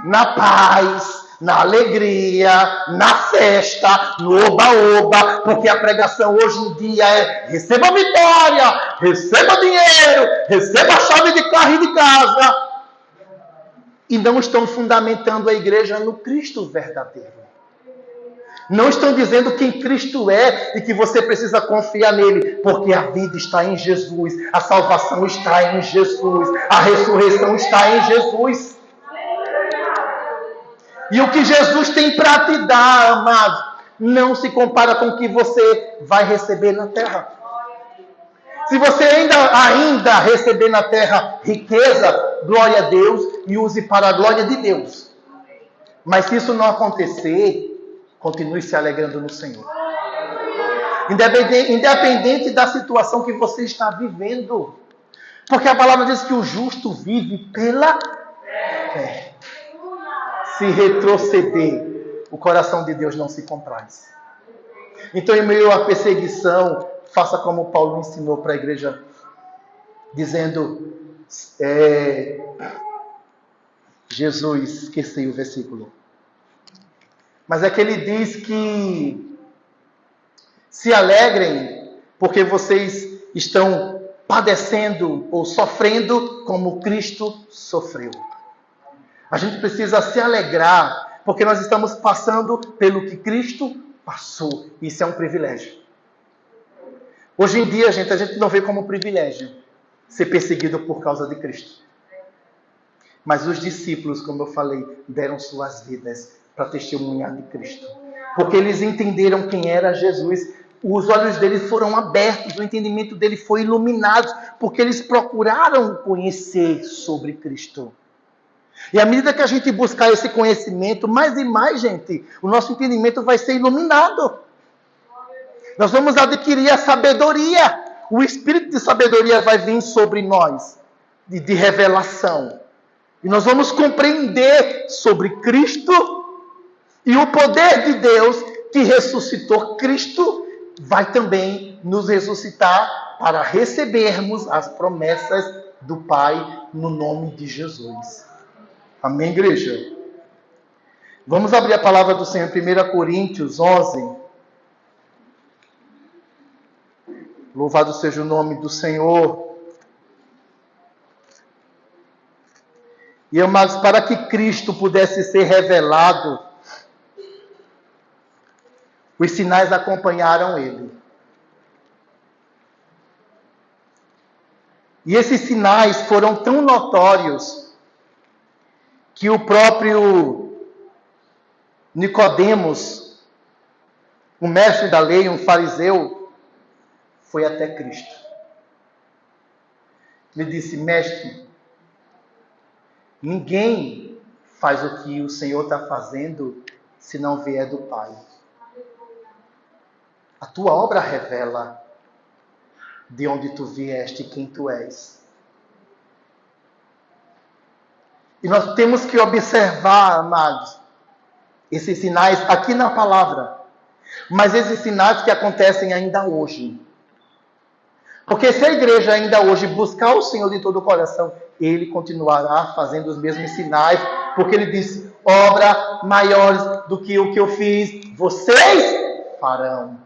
na paz, na alegria, na festa, no oba-oba, porque a pregação hoje em dia é: receba vitória, receba dinheiro, receba a chave de carro e de casa. E não estão fundamentando a igreja no Cristo verdadeiro. Não estão dizendo quem Cristo é e que você precisa confiar nele, porque a vida está em Jesus, a salvação está em Jesus, a ressurreição está em Jesus. E o que Jesus tem para te dar, amado, não se compara com o que você vai receber na terra. Se você ainda receber na terra riqueza, glória a Deus, e use para a glória de Deus. Mas se isso não acontecer, continue se alegrando no Senhor. Independente da situação que você está vivendo. Porque a palavra diz que o justo vive pela fé. Se retroceder, o coração de Deus não se compraz. Então, em meio à perseguição, faça como Paulo ensinou para a igreja, dizendo, Jesus, esqueci o versículo, mas é que ele diz que se alegrem, porque vocês estão padecendo ou sofrendo como Cristo sofreu. A gente precisa se alegrar, porque nós estamos passando pelo que Cristo passou. Isso é um privilégio. Hoje em dia, a gente não vê como privilégio ser perseguido por causa de Cristo. Mas os discípulos, como eu falei, deram suas vidas para testemunhar de Cristo. Porque eles entenderam quem era Jesus. Os olhos deles foram abertos, o entendimento deles foi iluminado, porque eles procuraram conhecer sobre Cristo. E à medida que a gente buscar esse conhecimento, mais e mais, gente, o nosso entendimento vai ser iluminado. Nós vamos adquirir a sabedoria. O espírito de sabedoria vai vir sobre nós, de revelação. E nós vamos compreender sobre Cristo e o poder de Deus que ressuscitou Cristo vai também nos ressuscitar para recebermos as promessas do Pai no nome de Jesus. Amém, igreja? Vamos abrir a palavra do Senhor em 1 Coríntios 11. Louvado seja o nome do Senhor. E, amados, para que Cristo pudesse ser revelado, os sinais acompanharam ele. E esses sinais foram tão notórios que o próprio Nicodemos, um mestre da lei, um fariseu, foi até Cristo. Ele disse: mestre, ninguém faz o que o Senhor está fazendo se não vier do Pai. A tua obra revela de onde tu vieste e quem tu és. E nós temos que observar, amados, esses sinais aqui na palavra, mas esses sinais que acontecem ainda hoje. Porque se a igreja ainda hoje buscar o Senhor de todo o coração, Ele continuará fazendo os mesmos sinais, porque Ele disse: obra maiores do que o que eu fiz, vocês farão.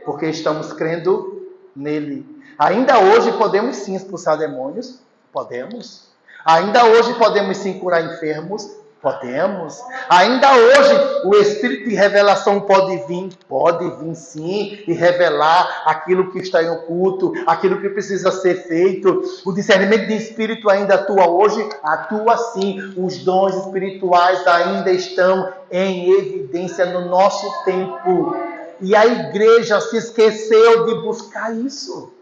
Porque estamos crendo nele. Ainda hoje podemos sim expulsar demônios? Podemos. Ainda hoje podemos sim curar enfermos? Podemos. Ainda hoje, o Espírito de revelação pode vir sim, e revelar aquilo que está em oculto, aquilo que precisa ser feito. O discernimento de Espírito ainda atua hoje? Atua sim. Os dons espirituais ainda estão em evidência no nosso tempo. E a igreja se esqueceu de buscar isso.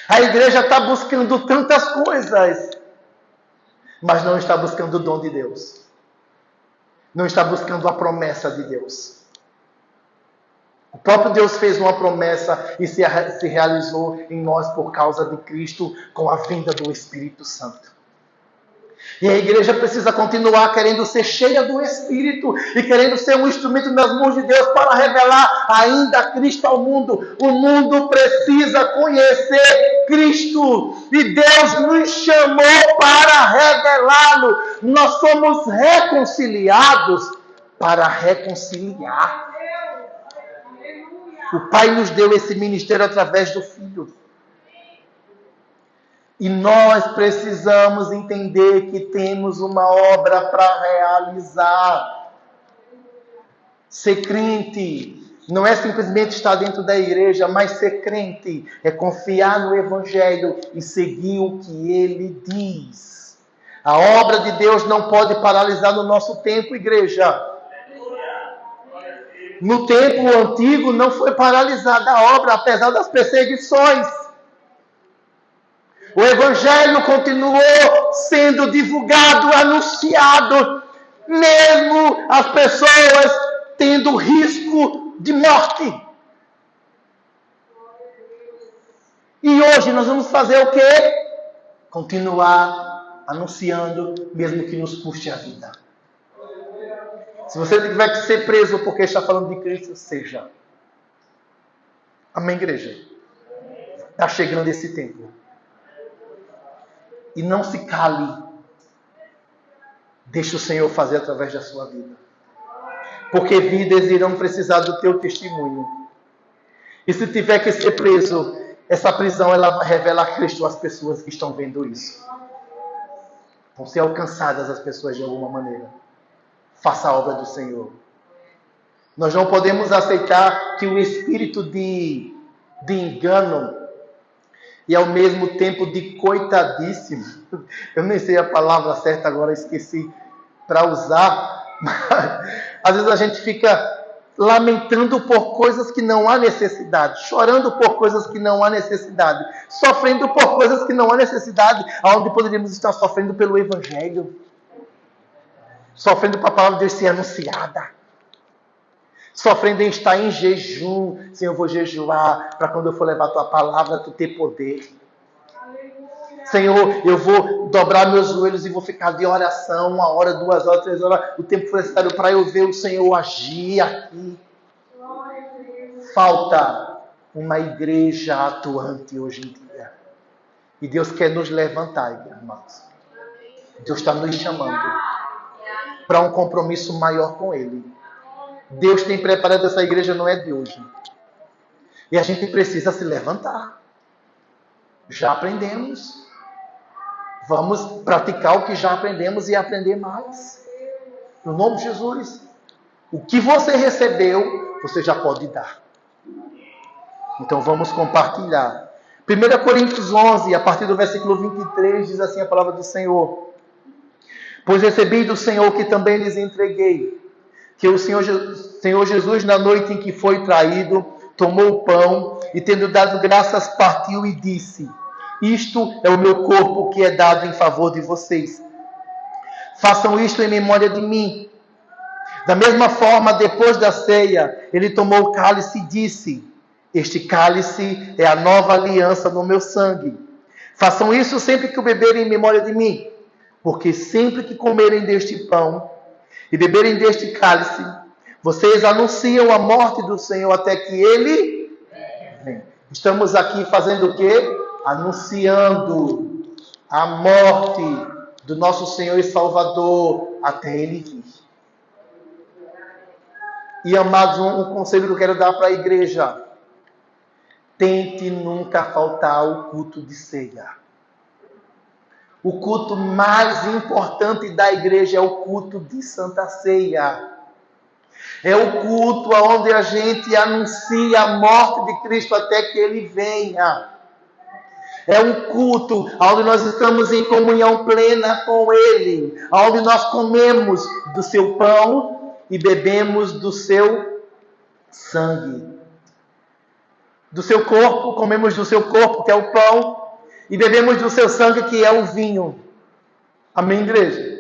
A igreja está buscando tantas coisas, mas não está buscando o dom de Deus. Não está buscando a promessa de Deus. O próprio Deus fez uma promessa e se realizou em nós por causa de Cristo, com a vinda do Espírito Santo. E a igreja precisa continuar querendo ser cheia do Espírito e querendo ser um instrumento nas mãos de Deus para revelar ainda Cristo ao mundo. O mundo precisa conhecer Cristo e Deus nos chamou para revelá-lo. Nós somos reconciliados para reconciliar. O Pai nos deu esse ministério através do Filho. E nós precisamos entender que temos uma obra para realizar. Ser crente não é simplesmente estar dentro da igreja, mas ser crente é confiar no Evangelho e seguir o que ele diz. A obra de Deus não pode paralisar no nosso tempo, igreja. No tempo antigo não foi paralisada a obra, apesar das perseguições. O Evangelho continuou sendo divulgado, anunciado, mesmo as pessoas tendo risco de morte. E hoje nós vamos fazer o quê? Continuar anunciando, mesmo que nos custe a vida. Se você tiver que ser preso porque está falando de Cristo, seja. Amém, igreja? Está chegando esse tempo. E não se cale. Deixe o Senhor fazer através da sua vida. Porque vidas irão precisar do teu testemunho. E se tiver que ser preso, essa prisão ela vai revelar Cristo às pessoas que estão vendo isso. Vão ser alcançadas as pessoas de alguma maneira. Faça a obra do Senhor. Nós não podemos aceitar que o espírito de engano e ao mesmo tempo de coitadíssimo, eu nem sei a palavra certa agora, esqueci para usar, mas às vezes a gente fica lamentando por coisas que não há necessidade, chorando por coisas que não há necessidade, sofrendo por coisas que não há necessidade, aonde poderíamos estar sofrendo pelo Evangelho, sofrendo para a palavra de Deus ser anunciada, sofrendo em estar em jejum. Senhor, eu vou jejuar para quando eu for levar a tua palavra, tu ter poder. Senhor, eu vou dobrar meus joelhos e vou ficar de oração 1 hora, 2 horas, 3 horas, o tempo for necessário para eu ver o Senhor agir aqui. Falta uma igreja atuante hoje em dia. E Deus quer nos levantar, irmãos. Deus está nos chamando para um compromisso maior com Ele. Deus tem preparado essa igreja, não é de hoje. E a gente precisa se levantar. Já aprendemos. Vamos praticar o que já aprendemos e aprender mais. No nome de Jesus. O que você recebeu, você já pode dar. Então vamos compartilhar. 1 Coríntios 11, a partir do versículo 23, diz assim a palavra do Senhor. Pois recebi do Senhor que também lhes entreguei, que o Senhor Jesus, na noite em que foi traído, tomou o pão e, tendo dado graças, partiu e disse: isto é o meu corpo que é dado em favor de vocês. Façam isto em memória de mim. Da mesma forma, depois da ceia, ele tomou o cálice e disse: este cálice é a nova aliança no meu sangue. Façam isso sempre que o beberem em memória de mim. Porque sempre que comerem deste pão e beberem deste cálice, vocês anunciam a morte do Senhor até que Ele venha. Estamos aqui fazendo o quê? Anunciando a morte do nosso Senhor e Salvador até Ele vir. E, amados, um conselho que eu quero dar para a igreja. Tente nunca faltar o culto de ceia. O culto mais importante da igreja é o culto de Santa Ceia. É o culto onde a gente anuncia a morte de Cristo até que Ele venha. É um culto onde nós estamos em comunhão plena com Ele, onde nós comemos do seu pão e bebemos do seu sangue. Do seu corpo, comemos do seu corpo, que é o pão, e bebemos do seu sangue, que é o vinho. Amém, igreja?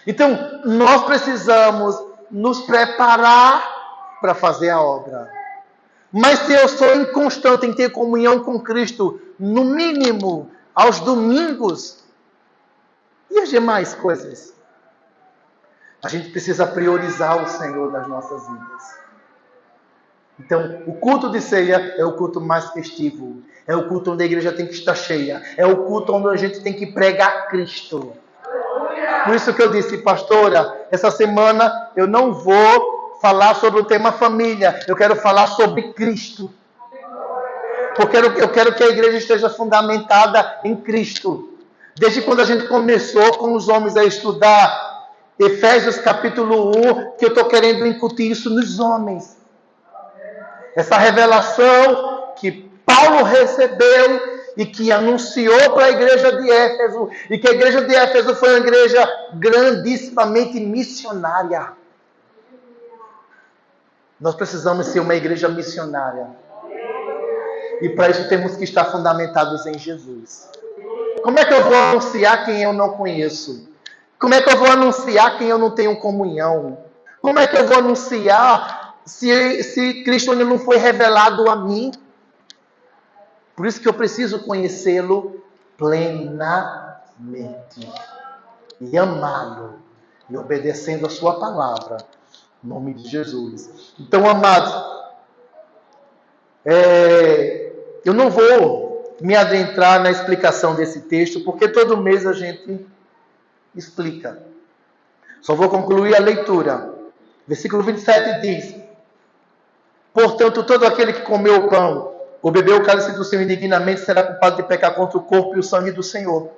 Então, nós precisamos nos preparar para fazer a obra. Mas se eu sou inconstante em ter comunhão com Cristo, no mínimo, aos domingos, e as demais coisas? A gente precisa priorizar o Senhor nas nossas vidas. Então, o culto de ceia é o culto mais festivo. É o culto onde a igreja tem que estar cheia. É o culto onde a gente tem que pregar Cristo. Por isso que eu disse, pastora, essa semana eu não vou falar sobre o tema família. Eu quero falar sobre Cristo. Porque eu quero que a igreja esteja fundamentada em Cristo. Desde quando a gente começou com os homens a estudar Efésios capítulo 1, que eu estou querendo incutir isso nos homens. Essa revelação que Paulo recebeu e que anunciou para a igreja de Éfeso, e que a igreja de Éfeso foi uma igreja grandissimamente missionária. Nós precisamos ser uma igreja missionária. E para isso temos que estar fundamentados em Jesus. Como é que eu vou anunciar quem eu não conheço? Como é que eu vou anunciar quem eu não tenho comunhão? Como é que eu vou anunciar se Cristo ainda não foi revelado a mim? Por isso que eu preciso conhecê-lo plenamente. E amá-lo. E obedecendo a sua palavra. Em nome de Jesus. Então, amados, eu não vou me adentrar na explicação desse texto, porque todo mês a gente explica. Só vou concluir a leitura. Versículo 27 diz: portanto, todo aquele que comeu o pão ou bebeu o cálice do Senhor indignamente será culpado de pecar contra o corpo e o sangue do Senhor.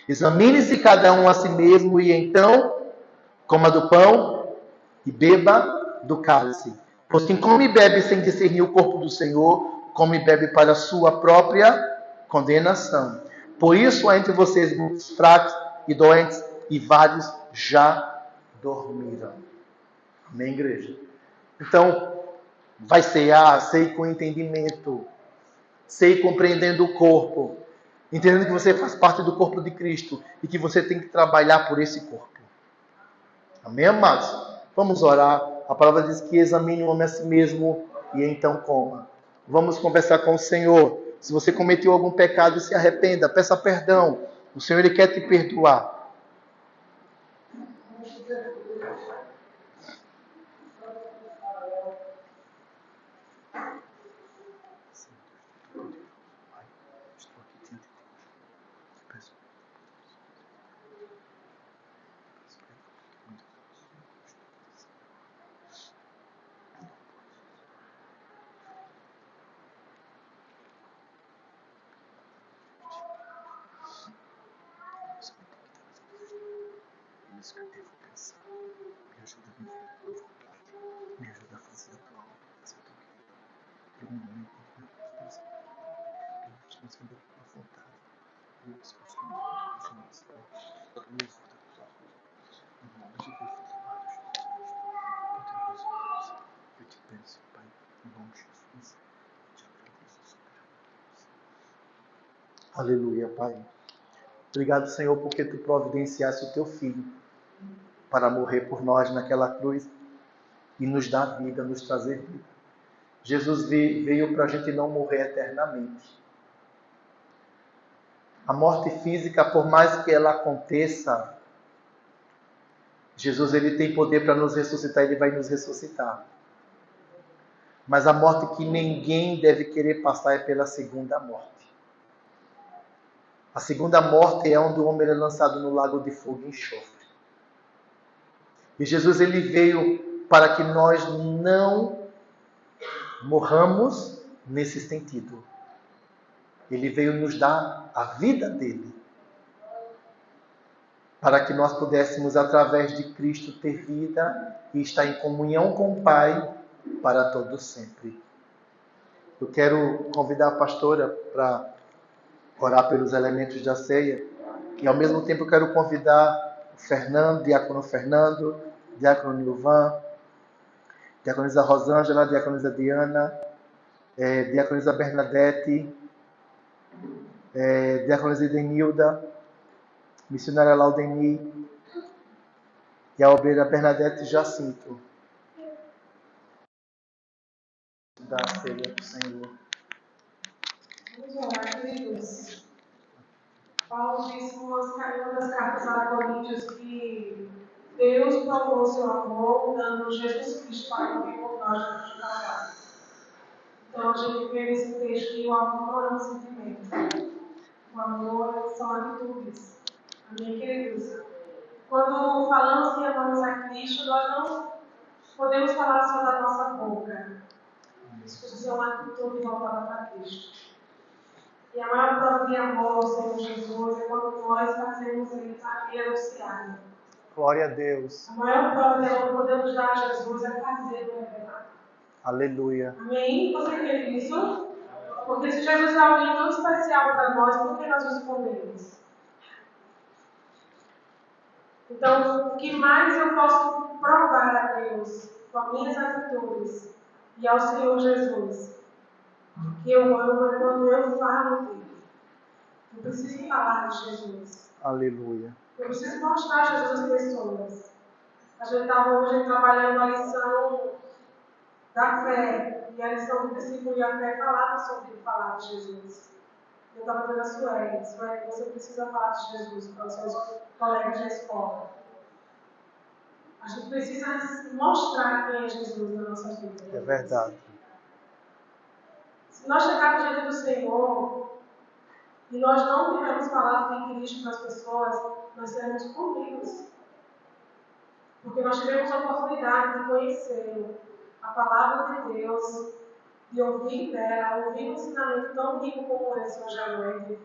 Examine-se cada um a si mesmo e então coma do pão e beba do cálice. Pois quem come e bebe sem discernir o corpo do Senhor, come e bebe para a sua própria condenação. Por isso há entre vocês muitos fracos e doentes, e vários já dormiram. Amém, igreja? Então, vai cear, sei com entendimento, sei compreendendo o corpo, entendendo que você faz parte do corpo de Cristo e que você tem que trabalhar por esse corpo. Amém, amados? Vamos orar. A palavra diz que examine o homem a si mesmo e então coma. Vamos conversar com o Senhor. Se você cometeu algum pecado, se arrependa, peça perdão. O Senhor, Ele quer te perdoar. Isso que eu devo pensar. Me ajuda a viver a tua vontade. Me ajuda a fazer a tua obra, fazer a tua vida. Eu não me encontro na tua eu estou fazendo a tua vontade. Eu estou fazendo a tua vontade. Eu me ajuda a tua vontade. Em nome de Deus, poderoso Deus, eu te peço, Pai, em nome de Jesus, eu te agradeço, Deus. Aleluia, Pai. Obrigado, Senhor, porque tu providenciaste o teu filho para morrer por nós naquela cruz e nos dar vida, nos trazer vida. Jesus veio para a gente não morrer eternamente. A morte física, por mais que ela aconteça, Jesus ele tem poder para nos ressuscitar, Ele vai nos ressuscitar. Mas a morte que ninguém deve querer passar é pela segunda morte. A segunda morte é onde o homem é lançado no lago de fogo e enxofre. E Jesus ele veio para que nós não morramos nesse sentido. Ele veio nos dar a vida dele. para que nós pudéssemos, através de Cristo, ter vida e estar em comunhão com o Pai para todo sempre. Eu quero convidar a pastora para orar pelos elementos da ceia e, ao mesmo tempo, eu quero convidar o Fernando, diácono Nilvan, diaconisa Rosângela, diaconisa Diana, diaconisa Bernadette, diaconisa Edenilda, missionária Laudeni e a obreira Bernadette Jacinto. Da ceia do Senhor. Vamos orar, queridos. Paulo disse em uma das cartas a Coríntios que Deus provou seu amor dando Jesus Cristo para morrer por nós no Calvário. Então a gente vê nesse texto que o amor é um sentimento. O amor são atitudes. Amém, queridos? Quando falamos que amamos a Cristo, nós não podemos falar só da nossa boca. Isso precisa ser uma atitude voltada para Cristo. E a maior prova de amor ao Senhor Jesus é quando nós fazemos ele anunciar. Glória a Deus. A maior prova de amor que podemos dar a Jesus é fazer-o revelar. Aleluia. Amém? Você quer isso? Porque se Jesus é alguém tão especial para nós, por que nós respondemos? Então, o que mais eu posso provar a Deus com as minhas atitudes e ao Senhor Jesus? Que eu amo é quando eu falo dele. Eu preciso falar de Jesus. Aleluia. Eu preciso mostrar Jesus às pessoas. A gente estava hoje trabalhando a lição da fé. E a lição do discípulo e a fé falava sobre falar de Jesus. Eu estava dizendo a Sueli, você precisa falar de Jesus para os seus colegas de escola. A gente precisa mostrar quem é Jesus na nossa vida. É verdade. Se nós chegarmos diante do Senhor e nós não tivermos falado de Cristo para as pessoas, nós seremos punidos. Porque nós tivemos a oportunidade de conhecer a palavra de Deus, de ouvir dela, ouvir um ensinamento tão rico como esse hoje à noite.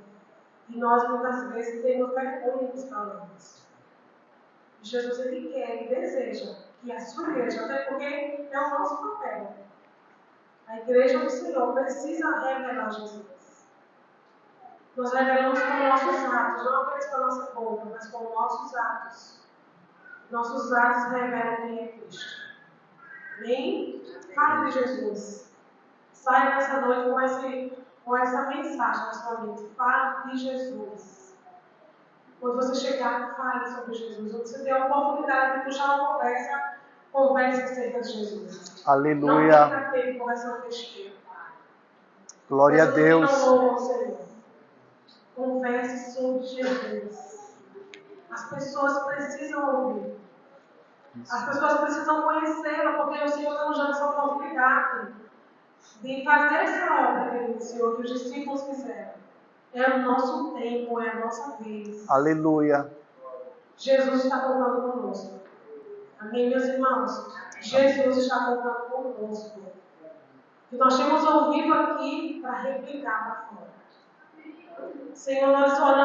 E nós muitas vezes temos vergonha dos valores. E Jesus, ele quer, ele deseja que a sua igreja, até porque é o nosso papel. A igreja do Senhor precisa revelar Jesus. Nós revelamos com nossos atos, não apenas com a nossa boca, mas com nossos atos. Nossos atos revelam quem é Cristo. Amém? Fale de Jesus. Saia nessa noite com essa mensagem na sua mente. Fale de Jesus. Quando você chegar, fale sobre Jesus. Quando você ter a oportunidade de puxar uma conversa, converse acerca de Jesus. Aleluia. Não fica tendo conversando besteira. Glória a Deus. Converse sobre Jesus. As pessoas precisam ouvir. As pessoas precisam conhecê-lo, porque o Senhor está nos dando essa oportunidade de fazer essa obra que Ele iniciou, que os discípulos fizeram. É o nosso tempo, é a nossa vez. Aleluia. Jesus está contando conosco. Amém, meus irmãos? Jesus está contando conosco. E nós temos ouvido aqui para replicar para fora. Senhor, nós oramos.